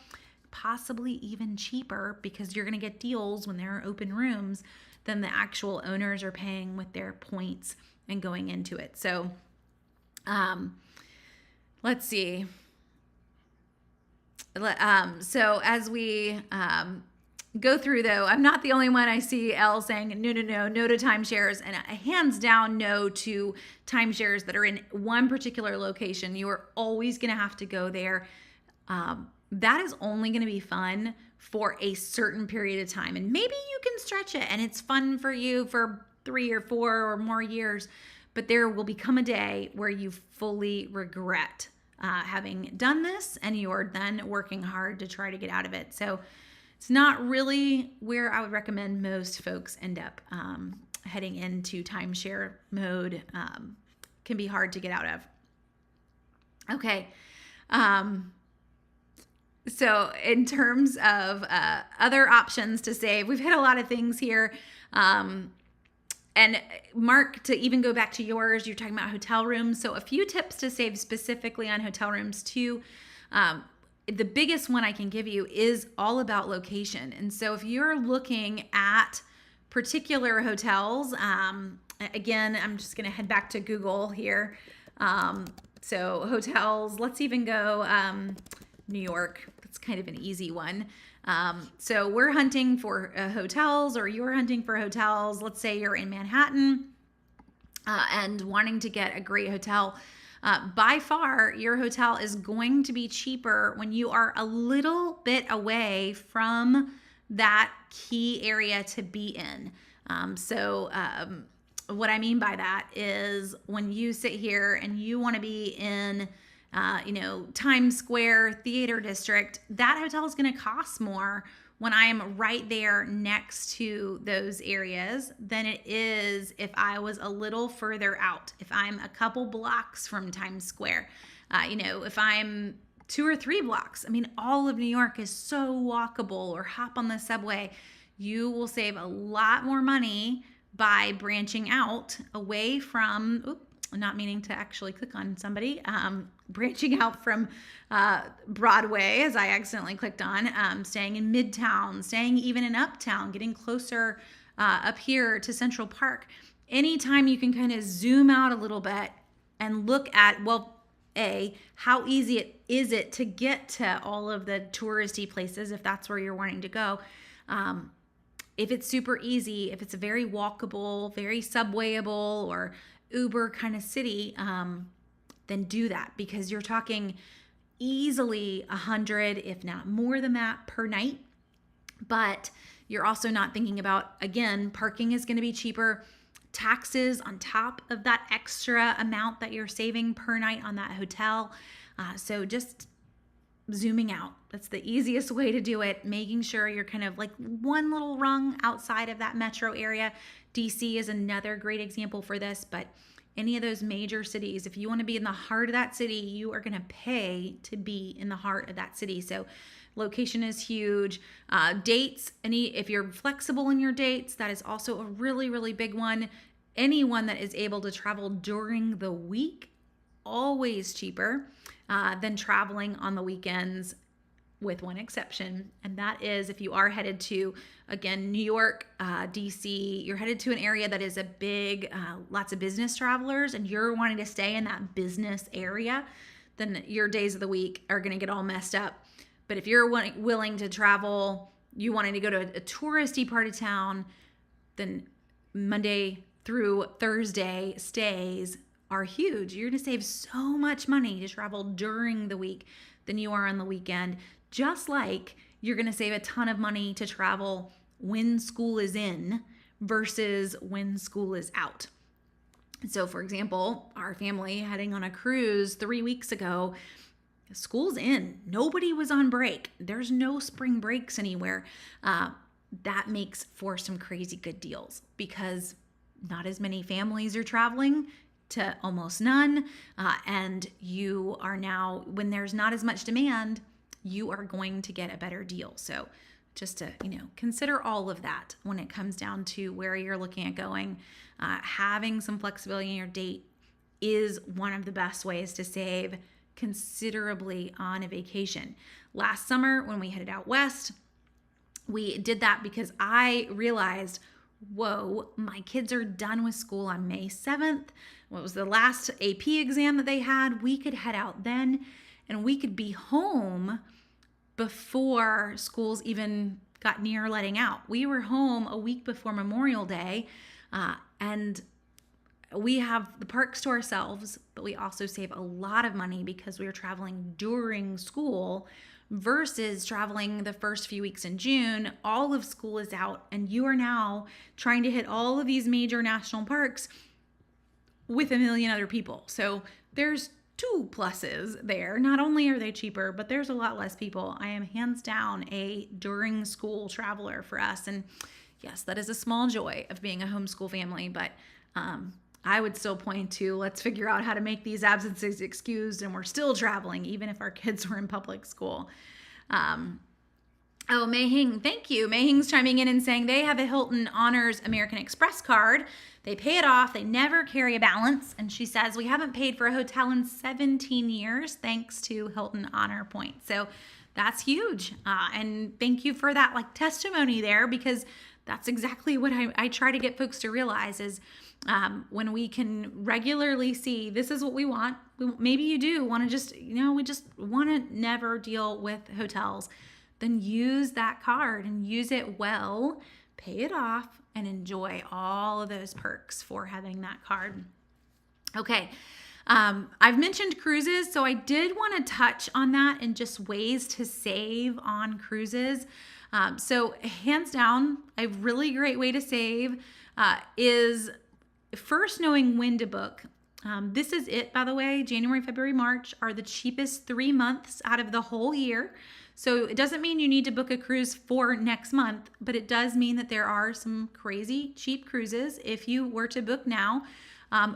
possibly even cheaper, because you're going to get deals when there are open rooms than the actual owners are paying with their points and going into it. So let's see. So as we go through, though, I'm not the only one. I see Elle saying no to timeshares, and a hands down no to timeshares that are in one particular location. You are always going to have to go there. That is only going to be fun for a certain period of time. And maybe you can stretch it and it's fun for you for 3 or 4 or more years, but there will become a day where you fully regret having done this, and you're then working hard to try to get out of it. So it's not really where I would recommend most folks end up heading into timeshare mode. Can be hard to get out of. Okay. So in terms of other options to save, we've hit a lot of things here. And Mark, to even go back to yours, you're talking about hotel rooms. So a few tips to save specifically on hotel rooms too. The biggest one I can give you is all about location. And so if you're looking at particular hotels, again, I'm just going to head back to Google here. So hotels, let's even go New York. That's kind of an easy one. So we're hunting for hotels, or you're hunting for hotels. Let's say you're in Manhattan and wanting to get a great hotel. By far, your hotel is going to be cheaper when you are a little bit away from that key area to be in. What I mean by that is when you sit here and you want to be in Times Square Theater District, that hotel is going to cost more when I am right there next to those areas than it is if I was a little further out. If I'm a couple blocks from Times Square, if I'm 2 or 3 blocks, all of New York is so walkable, or hop on the subway. You will save a lot more money by branching out away from, not meaning to actually click on somebody, branching out from Broadway, as I accidentally clicked on, staying in Midtown, staying even in Uptown, getting closer up here to Central Park. Anytime you can kind of zoom out a little bit and look at, how easy is it to get to all of the touristy places, if that's where you're wanting to go. If it's super easy, if it's a very walkable, very subwayable, or Uber kind of city, then do that, because you're talking easily 100, if not more than that, per night. But you're also not thinking about, again, parking is going to be cheaper, taxes on top of that extra amount that you're saving per night on that hotel. So just zooming out. That's the easiest way to do it, making sure you're kind of like one little rung outside of that metro area. DC is another great example for this, but any of those major cities, if you want to be in the heart of that city, you are going to pay to be in the heart of that city. So location is huge. Dates, if you're flexible in your dates, that is also a really, really big one. Anyone that is able to travel during the week, always cheaper than traveling on the weekends, with one exception. And that is if you are headed to, again, New York, DC, you're headed to an area that is a big, lots of business travelers, and you're wanting to stay in that business area, then your days of the week are going to get all messed up. But if you're willing to travel, you wanting to go to a touristy part of town, then Monday through Thursday stays are huge. You're going to save so much money to travel during the week than you are on the weekend, just like you're going to save a ton of money to travel when school is in versus when school is out. So for example, our family heading on a cruise 3 weeks ago, school's in. Nobody was on break. There's no spring breaks anywhere. That makes for some crazy good deals because not as many families are traveling to almost none. And you are now, when there's not as much demand, you are going to get a better deal. So just to, consider all of that when it comes down to where you're looking at going. Having some flexibility in your date is one of the best ways to save considerably on a vacation. Last summer when we headed out west, we did that because I realized, whoa, my kids are done with school on May 7th. What was the last AP exam that they had? We could head out then and we could be home before schools even got near letting out. We were home a week before Memorial Day, and we have the parks to ourselves, but we also save a lot of money because we were traveling during school versus traveling the first few weeks in June. All of school is out, and you are now trying to hit all of these major national parks with a million other people. So there's two pluses there. Not only are they cheaper, but there's a lot less people. I am hands down a during school traveler for us. And yes, that is a small joy of being a homeschool family, but I would still point to, let's figure out how to make these absences excused and we're still traveling, even if our kids were in public school. Oh, Mei Hing, thank you. Mei Hing's chiming in and saying they have a Hilton Honors American Express card. They pay it off. They never carry a balance. And she says, we haven't paid for a hotel in 17 years thanks to Hilton Honor Points. So that's huge. And thank you for that testimony there, because that's exactly what I try to get folks to realize is when we can regularly see this is what we want. Maybe you do want to just, we just want to never deal with hotels. Then use that card and use it well, pay it off, and enjoy all of those perks for having that card. Okay, I've mentioned cruises, so I did want to touch on that and just ways to save on cruises. So hands down, a really great way to save is first knowing when to book. This is it, by the way. January, February, March are the cheapest 3 months out of the whole year. So it doesn't mean you need to book a cruise for next month, but it does mean that there are some crazy cheap cruises if you were to book now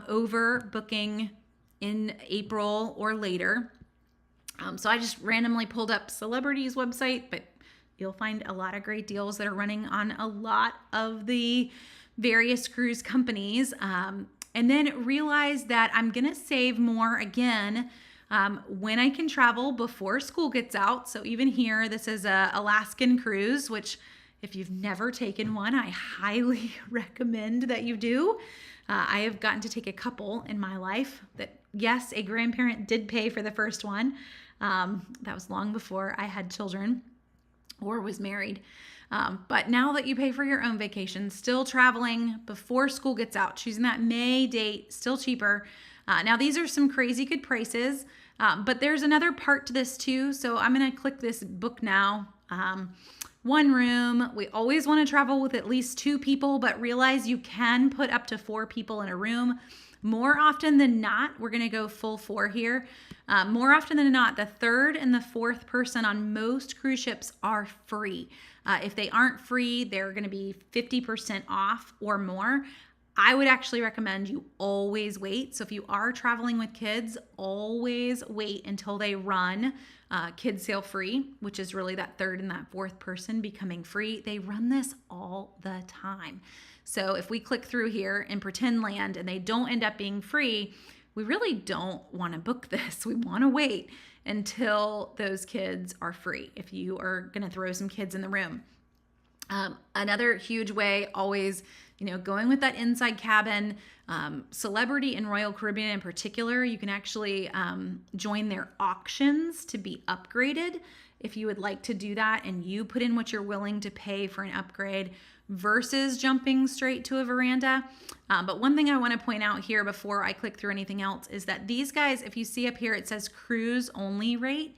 over booking in April or later. So I just randomly pulled up Celebrity's website, but you'll find a lot of great deals that are running on a lot of the various cruise companies. And then realize that I'm going to save more again when I can travel before school gets out. So even here, this is a Alaskan cruise, which if you've never taken one, I highly recommend that you do. I have gotten to take a couple in my life that, yes, a grandparent did pay for the first one. That was long before I had children or was married. But now that you pay for your own vacation, still traveling before school gets out, choosing that May date, still cheaper. Now these are some crazy good prices, but there's another part to this too. So I'm going to click this book now. One room. We always want to travel with at least 2 people, but realize you can put up to 4 people in a room. More often than not, we're going to go full 4 here. More often than not, the 3rd and the 4th person on most cruise ships are free. If they aren't free, they're going to be 50% off or more. I would actually recommend you always wait. So if you are traveling with kids, always wait until they run Kids Sail Free, which is really that 3rd and that 4th person becoming free. They run this all the time. So if we click through here in Pretend Land and they don't end up being free, we really don't want to book this. We want to wait until those kids are free if you are going to throw some kids in the room. Another huge way, always, going with that inside cabin, Celebrity and Royal Caribbean in particular, you can actually join their auctions to be upgraded if you would like to do that, and you put in what you're willing to pay for an upgrade. versus jumping straight to a veranda. But one thing I want to point out here before I click through anything else is that these guys, if you see up here, it says cruise only rate.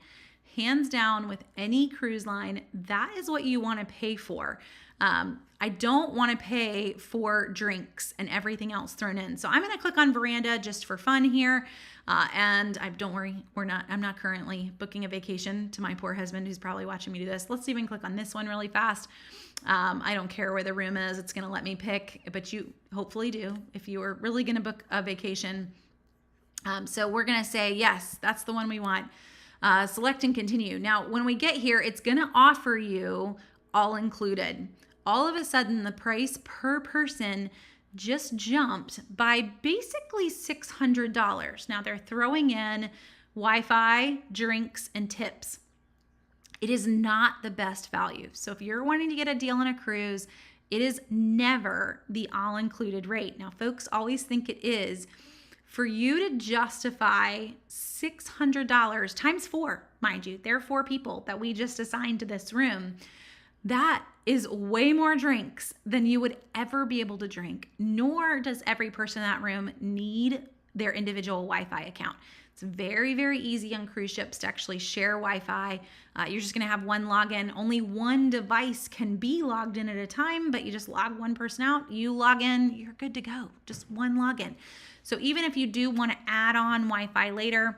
Hands down, with any cruise line, that is what you want to pay for. I don't want to pay for drinks and everything else thrown in. So I'm going to click on veranda just for fun here. And don't worry, I'm not currently booking a vacation to my poor husband who's probably watching me do this. Let's even click on this one really fast. I don't care where the room is. It's going to let me pick, but you hopefully do if you are really going to book a vacation. So we're going to say, yes, that's the one we want. Select and continue. Now, when we get here, it's going to offer you all included. All of a sudden, the price per person just jumped by basically $600. Now, they're throwing in Wi-Fi, drinks, and tips. It is not the best value. So if you're wanting to get a deal on a cruise, it is never the all-included rate. Now, folks always think it is. For you to justify $600 times 4, mind you, there are 4 people that we just assigned to this room. That is way more drinks than you would ever be able to drink, nor does every person in that room need their individual Wi-Fi account. It's very, very easy on cruise ships to actually share Wi-Fi. You're just gonna have one login. Only one device can be logged in at a time, but you just log one person out, you log in, you're good to go. Just one login. So even if you do wanna add on Wi-Fi later,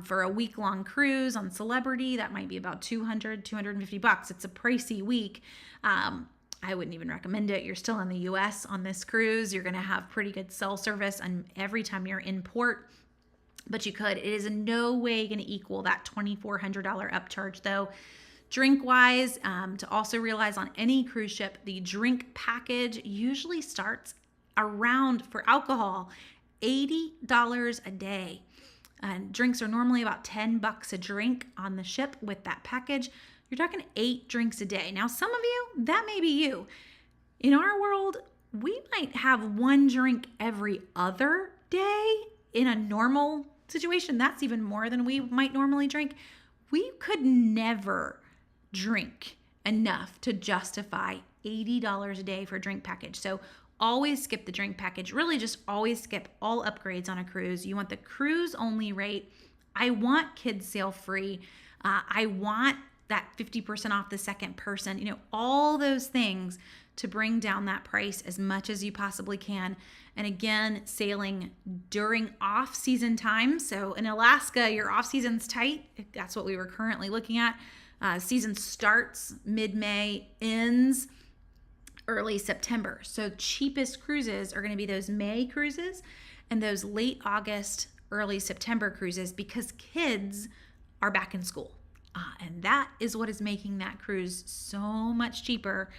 for a week-long cruise on Celebrity, that might be about $250. It's a pricey week. I wouldn't even recommend it. You're still in the US on this cruise. You're going to have pretty good cell service and every time you're in port, but you could. It is in no way going to equal that $2,400 upcharge though. Drink-wise, to also realize on any cruise ship, the drink package usually starts around, for alcohol, $80 a day. And drinks are normally about $10 a drink on the ship with that package. You're talking 8 drinks a day. Now, some of you, that may be you. In our world, we might have 1 drink every other day in a normal situation. That's even more than we might normally drink. We could never drink enough to justify $80 a day for a drink package. So always skip the drink package. Really just always skip all upgrades on a cruise. You want the cruise only rate. I want kids sail free. I want that 50% off the second person, all those things to bring down that price as much as you possibly can. And again, sailing during off-season time. So in Alaska, your off-season's tight. That's what we were currently looking at. Season starts mid-May, ends early September. So cheapest cruises are going to be those May cruises and those late August, early September cruises because kids are back in school. And that is what is making that cruise so much cheaper,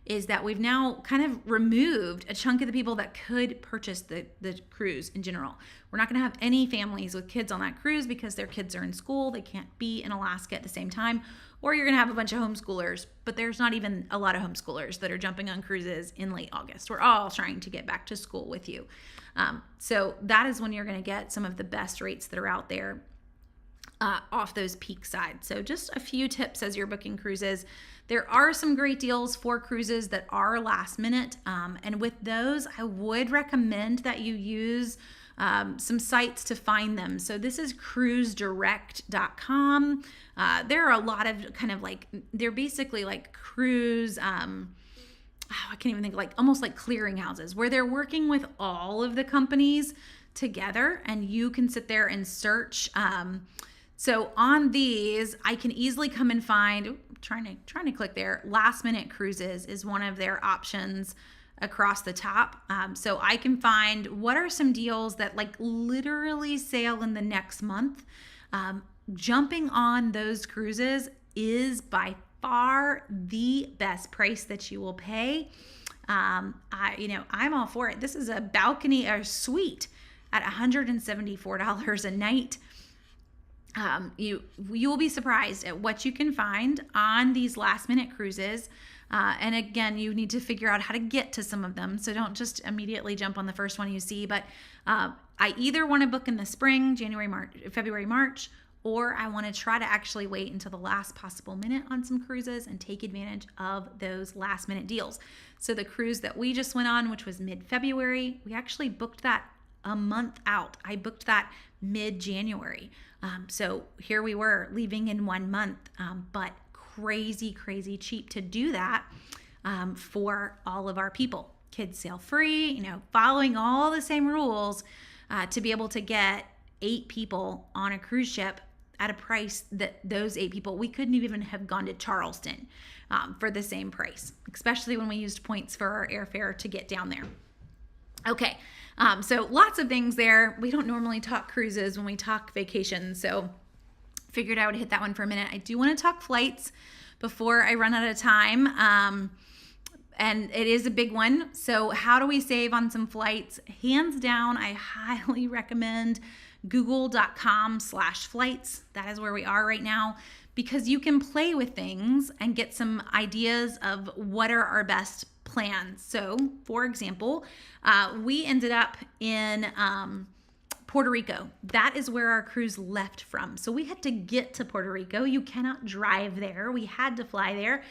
is that we've now kind of removed a chunk of the people that could purchase the cruise in general. We're not going to have any families with kids on that cruise because their kids are in school. They can't be in Alaska at the same time. Or you're going to have a bunch of homeschoolers, but there's not even a lot of homeschoolers that are jumping on cruises in late August. We're all trying to get back to school with you. So that is when you're going to get some of the best rates that are out there off those peak sides. So just a few tips as you're booking cruises. There are some great deals for cruises that are last minute. And with those, I would recommend that you use some sites to find them. So this is cruisedirect.com. There are a lot of they're basically like cruise, I can't even think, almost like clearinghouses where they're working with all of the companies together and you can sit there and search. So on these, I can easily come and find, trying to click there, last minute cruises is one of their options across the top. So I can find what are some deals that literally sail in the next month. Jumping on those cruises is by far the best price that you will pay. I'm all for it. This is a balcony or suite at $174 a night. You will be surprised at what you can find on these last minute cruises. And again, you need to figure out how to get to some of them. So don't just immediately jump on the first one you see. But I either want to book in the spring, February, March, or I want to try to actually wait until the last possible minute on some cruises and take advantage of those last minute deals. So the cruise that we just went on, which was mid-February, we actually booked that a month out. I booked that mid-January. So here we were leaving in 1 month, but crazy cheap to do that for all of our people. Kids sail free, following all the same rules to be able to get 8 people on a cruise ship at a price that those 8 people, we couldn't even have gone to Charleston for the same price, especially when we used points for our airfare to get down there. Okay, so lots of things there. We don't normally talk cruises when we talk vacations, so figured I would hit that one for a minute. I do want to talk flights before I run out of time, and it is a big one. So how do we save on some flights? Hands down, I highly recommend google.com/flights. That is where we are right now, because you can play with things and get some ideas of what are our best plans. So, for example, we ended up in Puerto Rico. That is where our cruise left from. So we had to get to Puerto Rico. You cannot drive there. We had to fly there.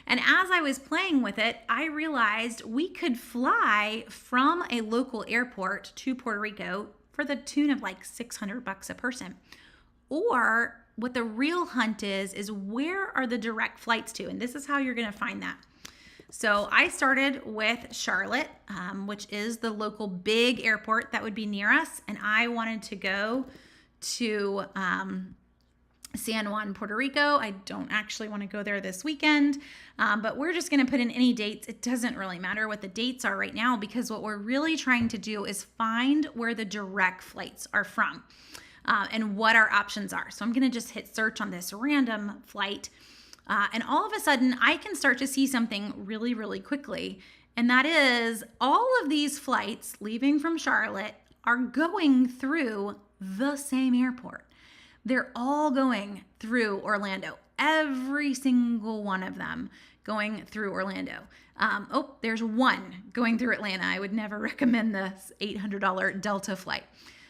And as I was playing with it, I realized we could fly from a local airport to Puerto Rico for the tune of like $600 a person. Or what the real hunt is where are the direct flights to? And this is how you're going to find that. So I started with Charlotte, which is the local big airport that would be near us. And I wanted to go to San Juan, Puerto Rico. I don't actually want to go there this weekend, but we're just going to put in any dates. It doesn't really matter what the dates are right now, because what we're really trying to do is find where the direct flights are from and what our options are. So I'm going to just hit search on this random flight. And all of a sudden, I can start to see something really quickly. And that is all of these flights leaving from Charlotte are going through the same airport. They're all going through Orlando. Every single one of them going through Orlando. There's one going through Atlanta. I would never recommend this $800 Delta flight.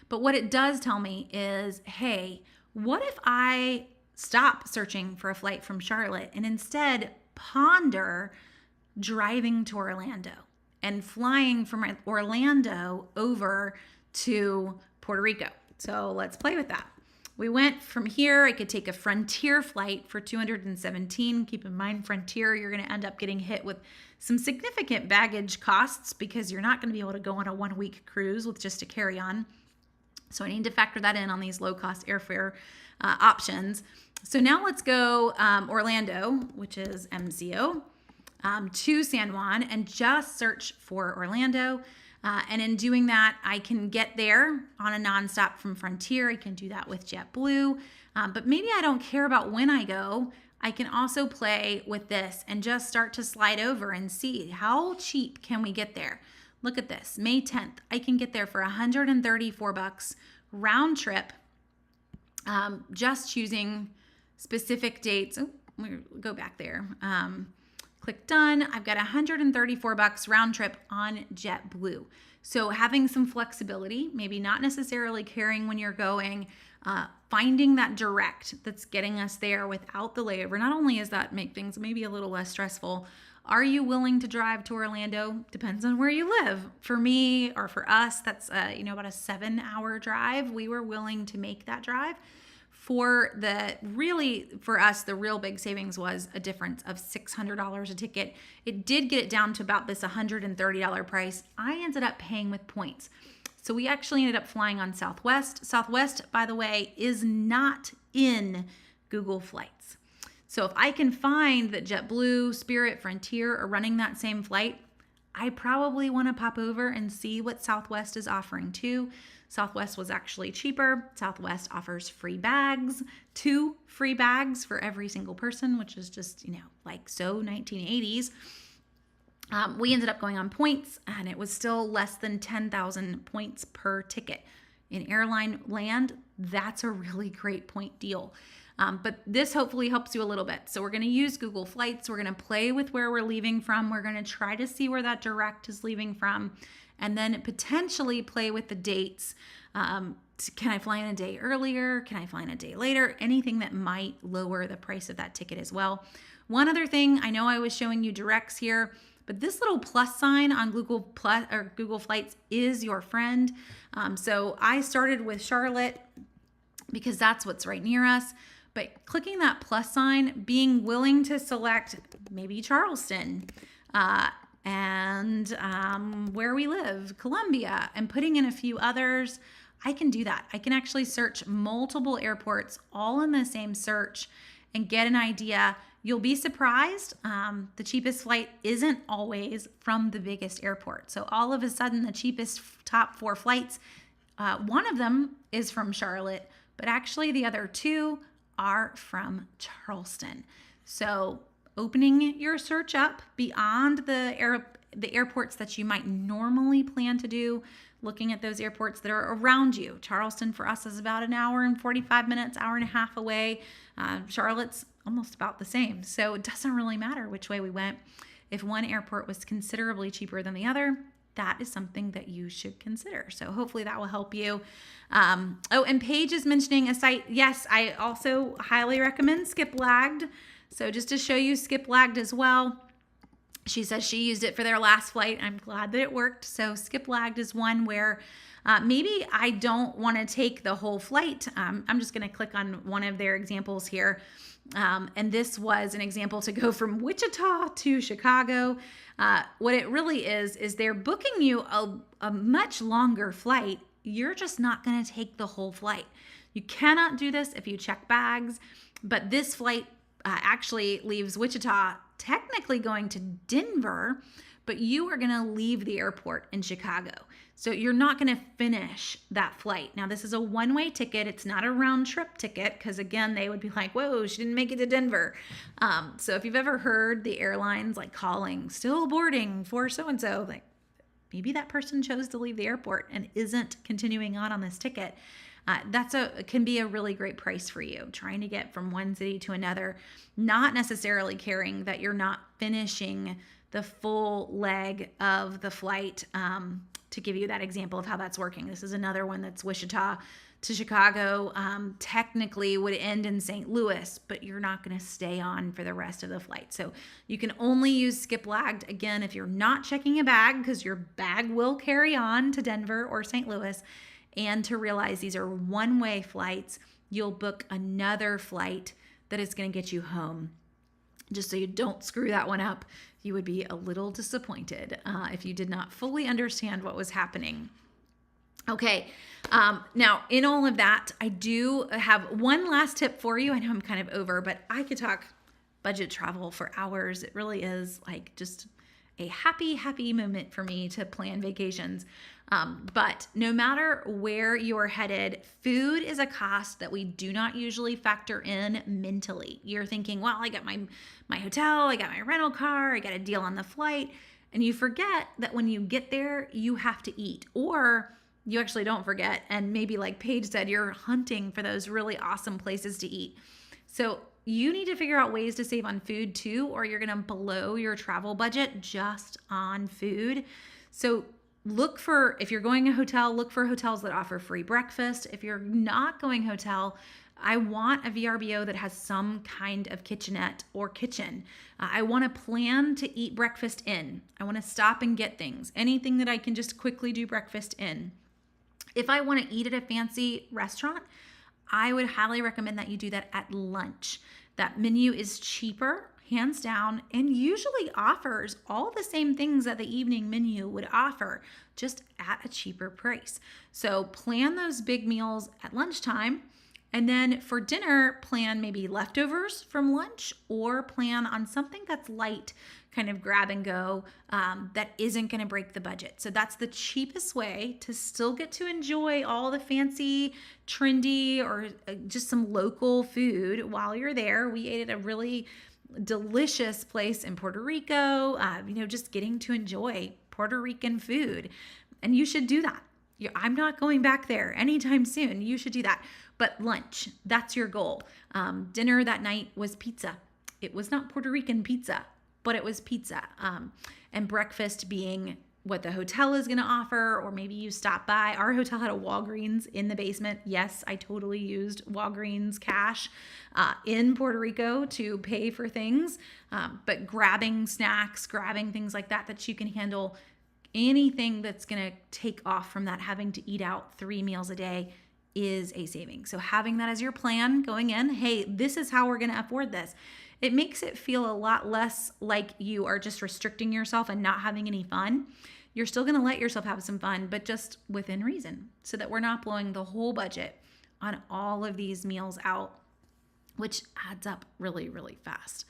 But what it does tell me is, hey, what if I stop searching for a flight from Charlotte and instead ponder driving to Orlando and flying from Orlando over to Puerto Rico? So let's play with that. We went from here. I could take a Frontier flight for $217. Keep in mind, Frontier, you're going to end up getting hit with some significant baggage costs because you're not going to be able to go on a 1-week cruise with just a carry-on. So I need to factor that in on these low-cost airfare options. So now let's go Orlando, which is MCO, to San Juan, and just search for Orlando. And in doing that, I can get there on a nonstop from Frontier. I can do that with JetBlue. But maybe I don't care about when I go. I can also play with this and just start to slide over and see how cheap can we get there. Look at this, May 10th. I can get there for $134 round trip, just choosing specific dates. Oh, let me go back there. Click done. I've got $134 round trip on JetBlue. So having some flexibility, maybe not necessarily caring when you're going, finding that direct that's getting us there without the layover. Not only does that make things maybe a little less stressful, are you willing to drive to Orlando? Depends on where you live. For me, or for us, that's about a 7-hour drive. We were willing to make that drive. For us, the real big savings was a difference of $600 a ticket. It did get it down to about this $130 price. I ended up paying with points. So we actually ended up flying on Southwest. Southwest, by the way, is not in Google Flights. So if I can find that JetBlue, Spirit, Frontier are running that same flight, I probably want to pop over and see what Southwest is offering too. Southwest was actually cheaper. Southwest offers free bags, 2 free bags for every single person, which is just, like so 1980s. We ended up going on points, and it was still less than 10,000 points per ticket. In airline land, that's a really great point deal. But this hopefully helps you a little bit. So we're going to use Google Flights. We're going to play with where we're leaving from. We're going to try to see where that direct is leaving from, and then potentially play with the dates. Can I fly in a day earlier? Can I fly in a day later? Anything that might lower the price of that ticket as well. One other thing, I know I was showing you directs here, but this little plus sign on Google Flights is your friend. So I started with Charlotte because that's what's right near us. But clicking that plus sign, being willing to select maybe Charleston and where we live, Columbia, and putting in a few others, I can do that. I can actually search multiple airports all in the same search and get an idea. You'll be surprised. The cheapest flight isn't always from the biggest airport. So all of a sudden, the cheapest top 4 flights, one of them is from Charlotte, but actually the other 2 are from Charleston. So opening your search up beyond the airports that you might normally plan to do, looking at those airports that are around you. Charleston for us is about an hour and 45 minutes, hour and a half away. Charlotte's almost about the same. So it doesn't really matter which way we went. If one airport was considerably cheaper than the other, that is something that you should consider. So hopefully that will help you. And Paige is mentioning a site. Yes, I also highly recommend Skip Lagged. So just to show you Skip Lagged as well. She says she used it for their last flight. I'm glad that it worked. So Skip Lagged is one where maybe I don't want to take the whole flight. I'm just going to click on one of their examples here. And this was an example to go from Wichita to Chicago. What it really is they're booking you a much longer flight. You're just not going to take the whole flight. You cannot do this if you check bags, but this flight actually leaves Wichita, technically going to Denver, but you are going to leave the airport in Chicago. So you're not going to finish that flight. Now, this is a one-way ticket. It's not a round trip ticket because, again, they would be like, whoa, she didn't make it to Denver. So if you've ever heard the airlines like calling, still boarding for so-and-so, like maybe that person chose to leave the airport and isn't continuing on this ticket. Can be a really great price for you, trying to get from one city to another, not necessarily caring that you're not finishing the full leg of the flight. To give you that example of how that's working, this is another one that's Wichita to Chicago. Technically would end in St. Louis, but you're not going to stay on for the rest of the flight. So you can only use Skip Lagged, again, if you're not checking a bag, because your bag will carry on to Denver or St. Louis. And to realize these are one-way flights, you'll book another flight that is going to get you home. Just so you don't screw that one up, you would be a little disappointed if you did not fully understand what was happening. Okay, now in all of that, I do have one last tip for you. I know I'm kind of over, but I could talk budget travel for hours. It really is like just a happy moment for me to plan vacations. But no matter where you're headed, food is a cost that we do not usually factor in mentally. You're thinking, well, I got my hotel, I got my rental car, I got a deal on the flight. And you forget that when you get there, you have to eat. Or you actually don't forget. And maybe like Paige said, you're hunting for those really awesome places to eat. So you need to figure out ways to save on food too, or you're going to blow your travel budget just on food. So if you're going a hotel, look for hotels that offer free breakfast. If you're not going hotel, I want a VRBO that has some kind of kitchenette or kitchen. I want to plan to eat breakfast in. I want to stop and get things. Anything that I can just quickly do breakfast in. If I want to eat at a fancy restaurant, I would highly recommend that you do that at lunch. That menu is cheaper, hands down, and usually offers all the same things that the evening menu would offer, just at a cheaper price. So plan those big meals at lunchtime. And then for dinner, plan maybe leftovers from lunch or plan on something that's light, kind of grab and go, that isn't going to break the budget. So that's the cheapest way to still get to enjoy all the fancy, trendy, or just some local food while you're there. We ate at a really delicious place in Puerto Rico, just getting to enjoy Puerto Rican food. And you should do that. I'm not going back there anytime soon. You should do that. But lunch, that's your goal. Dinner that night was pizza. It was not Puerto Rican pizza, but it was pizza. And breakfast being what the hotel is going to offer, or maybe you stop by. Our hotel had a Walgreens in the basement. Yes, I totally used Walgreens cash in Puerto Rico to pay for things, but grabbing snacks, grabbing things like that you can handle, anything that's going to take off from that having to eat out 3 meals a day is a saving. So having that as your plan going in, hey, this is how we're going to afford this. It makes it feel a lot less like you are just restricting yourself and not having any fun. You're still going to let yourself have some fun, but just within reason, so that we're not blowing the whole budget on all of these meals out, which adds up really, really fast.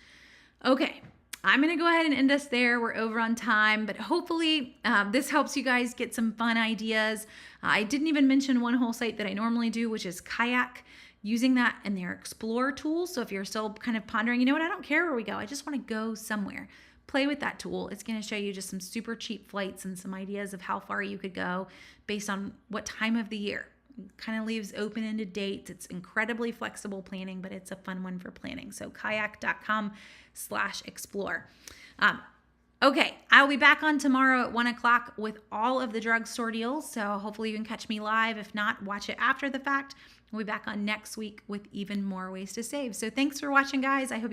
Okay, I'm going to go ahead and end us there. We're over on time, but hopefully this helps you guys get some fun ideas. I didn't even mention one whole site that I normally do, which is Kayak, using that in their Explore tool. So if you're still kind of pondering, you know what, I don't care where we go, I just want to go somewhere, play with that tool. It's going to show you just some super cheap flights and some ideas of how far you could go based on what time of the year. It kind of leaves open-ended dates. It's incredibly flexible planning, but it's a fun one for planning. So kayak.com/explore. Okay, I'll be back on tomorrow at 1 o'clock with all of the drugstore deals. So hopefully you can catch me live. If not, watch it after the fact. We'll be back on next week with even more ways to save. So thanks for watching, guys. I hope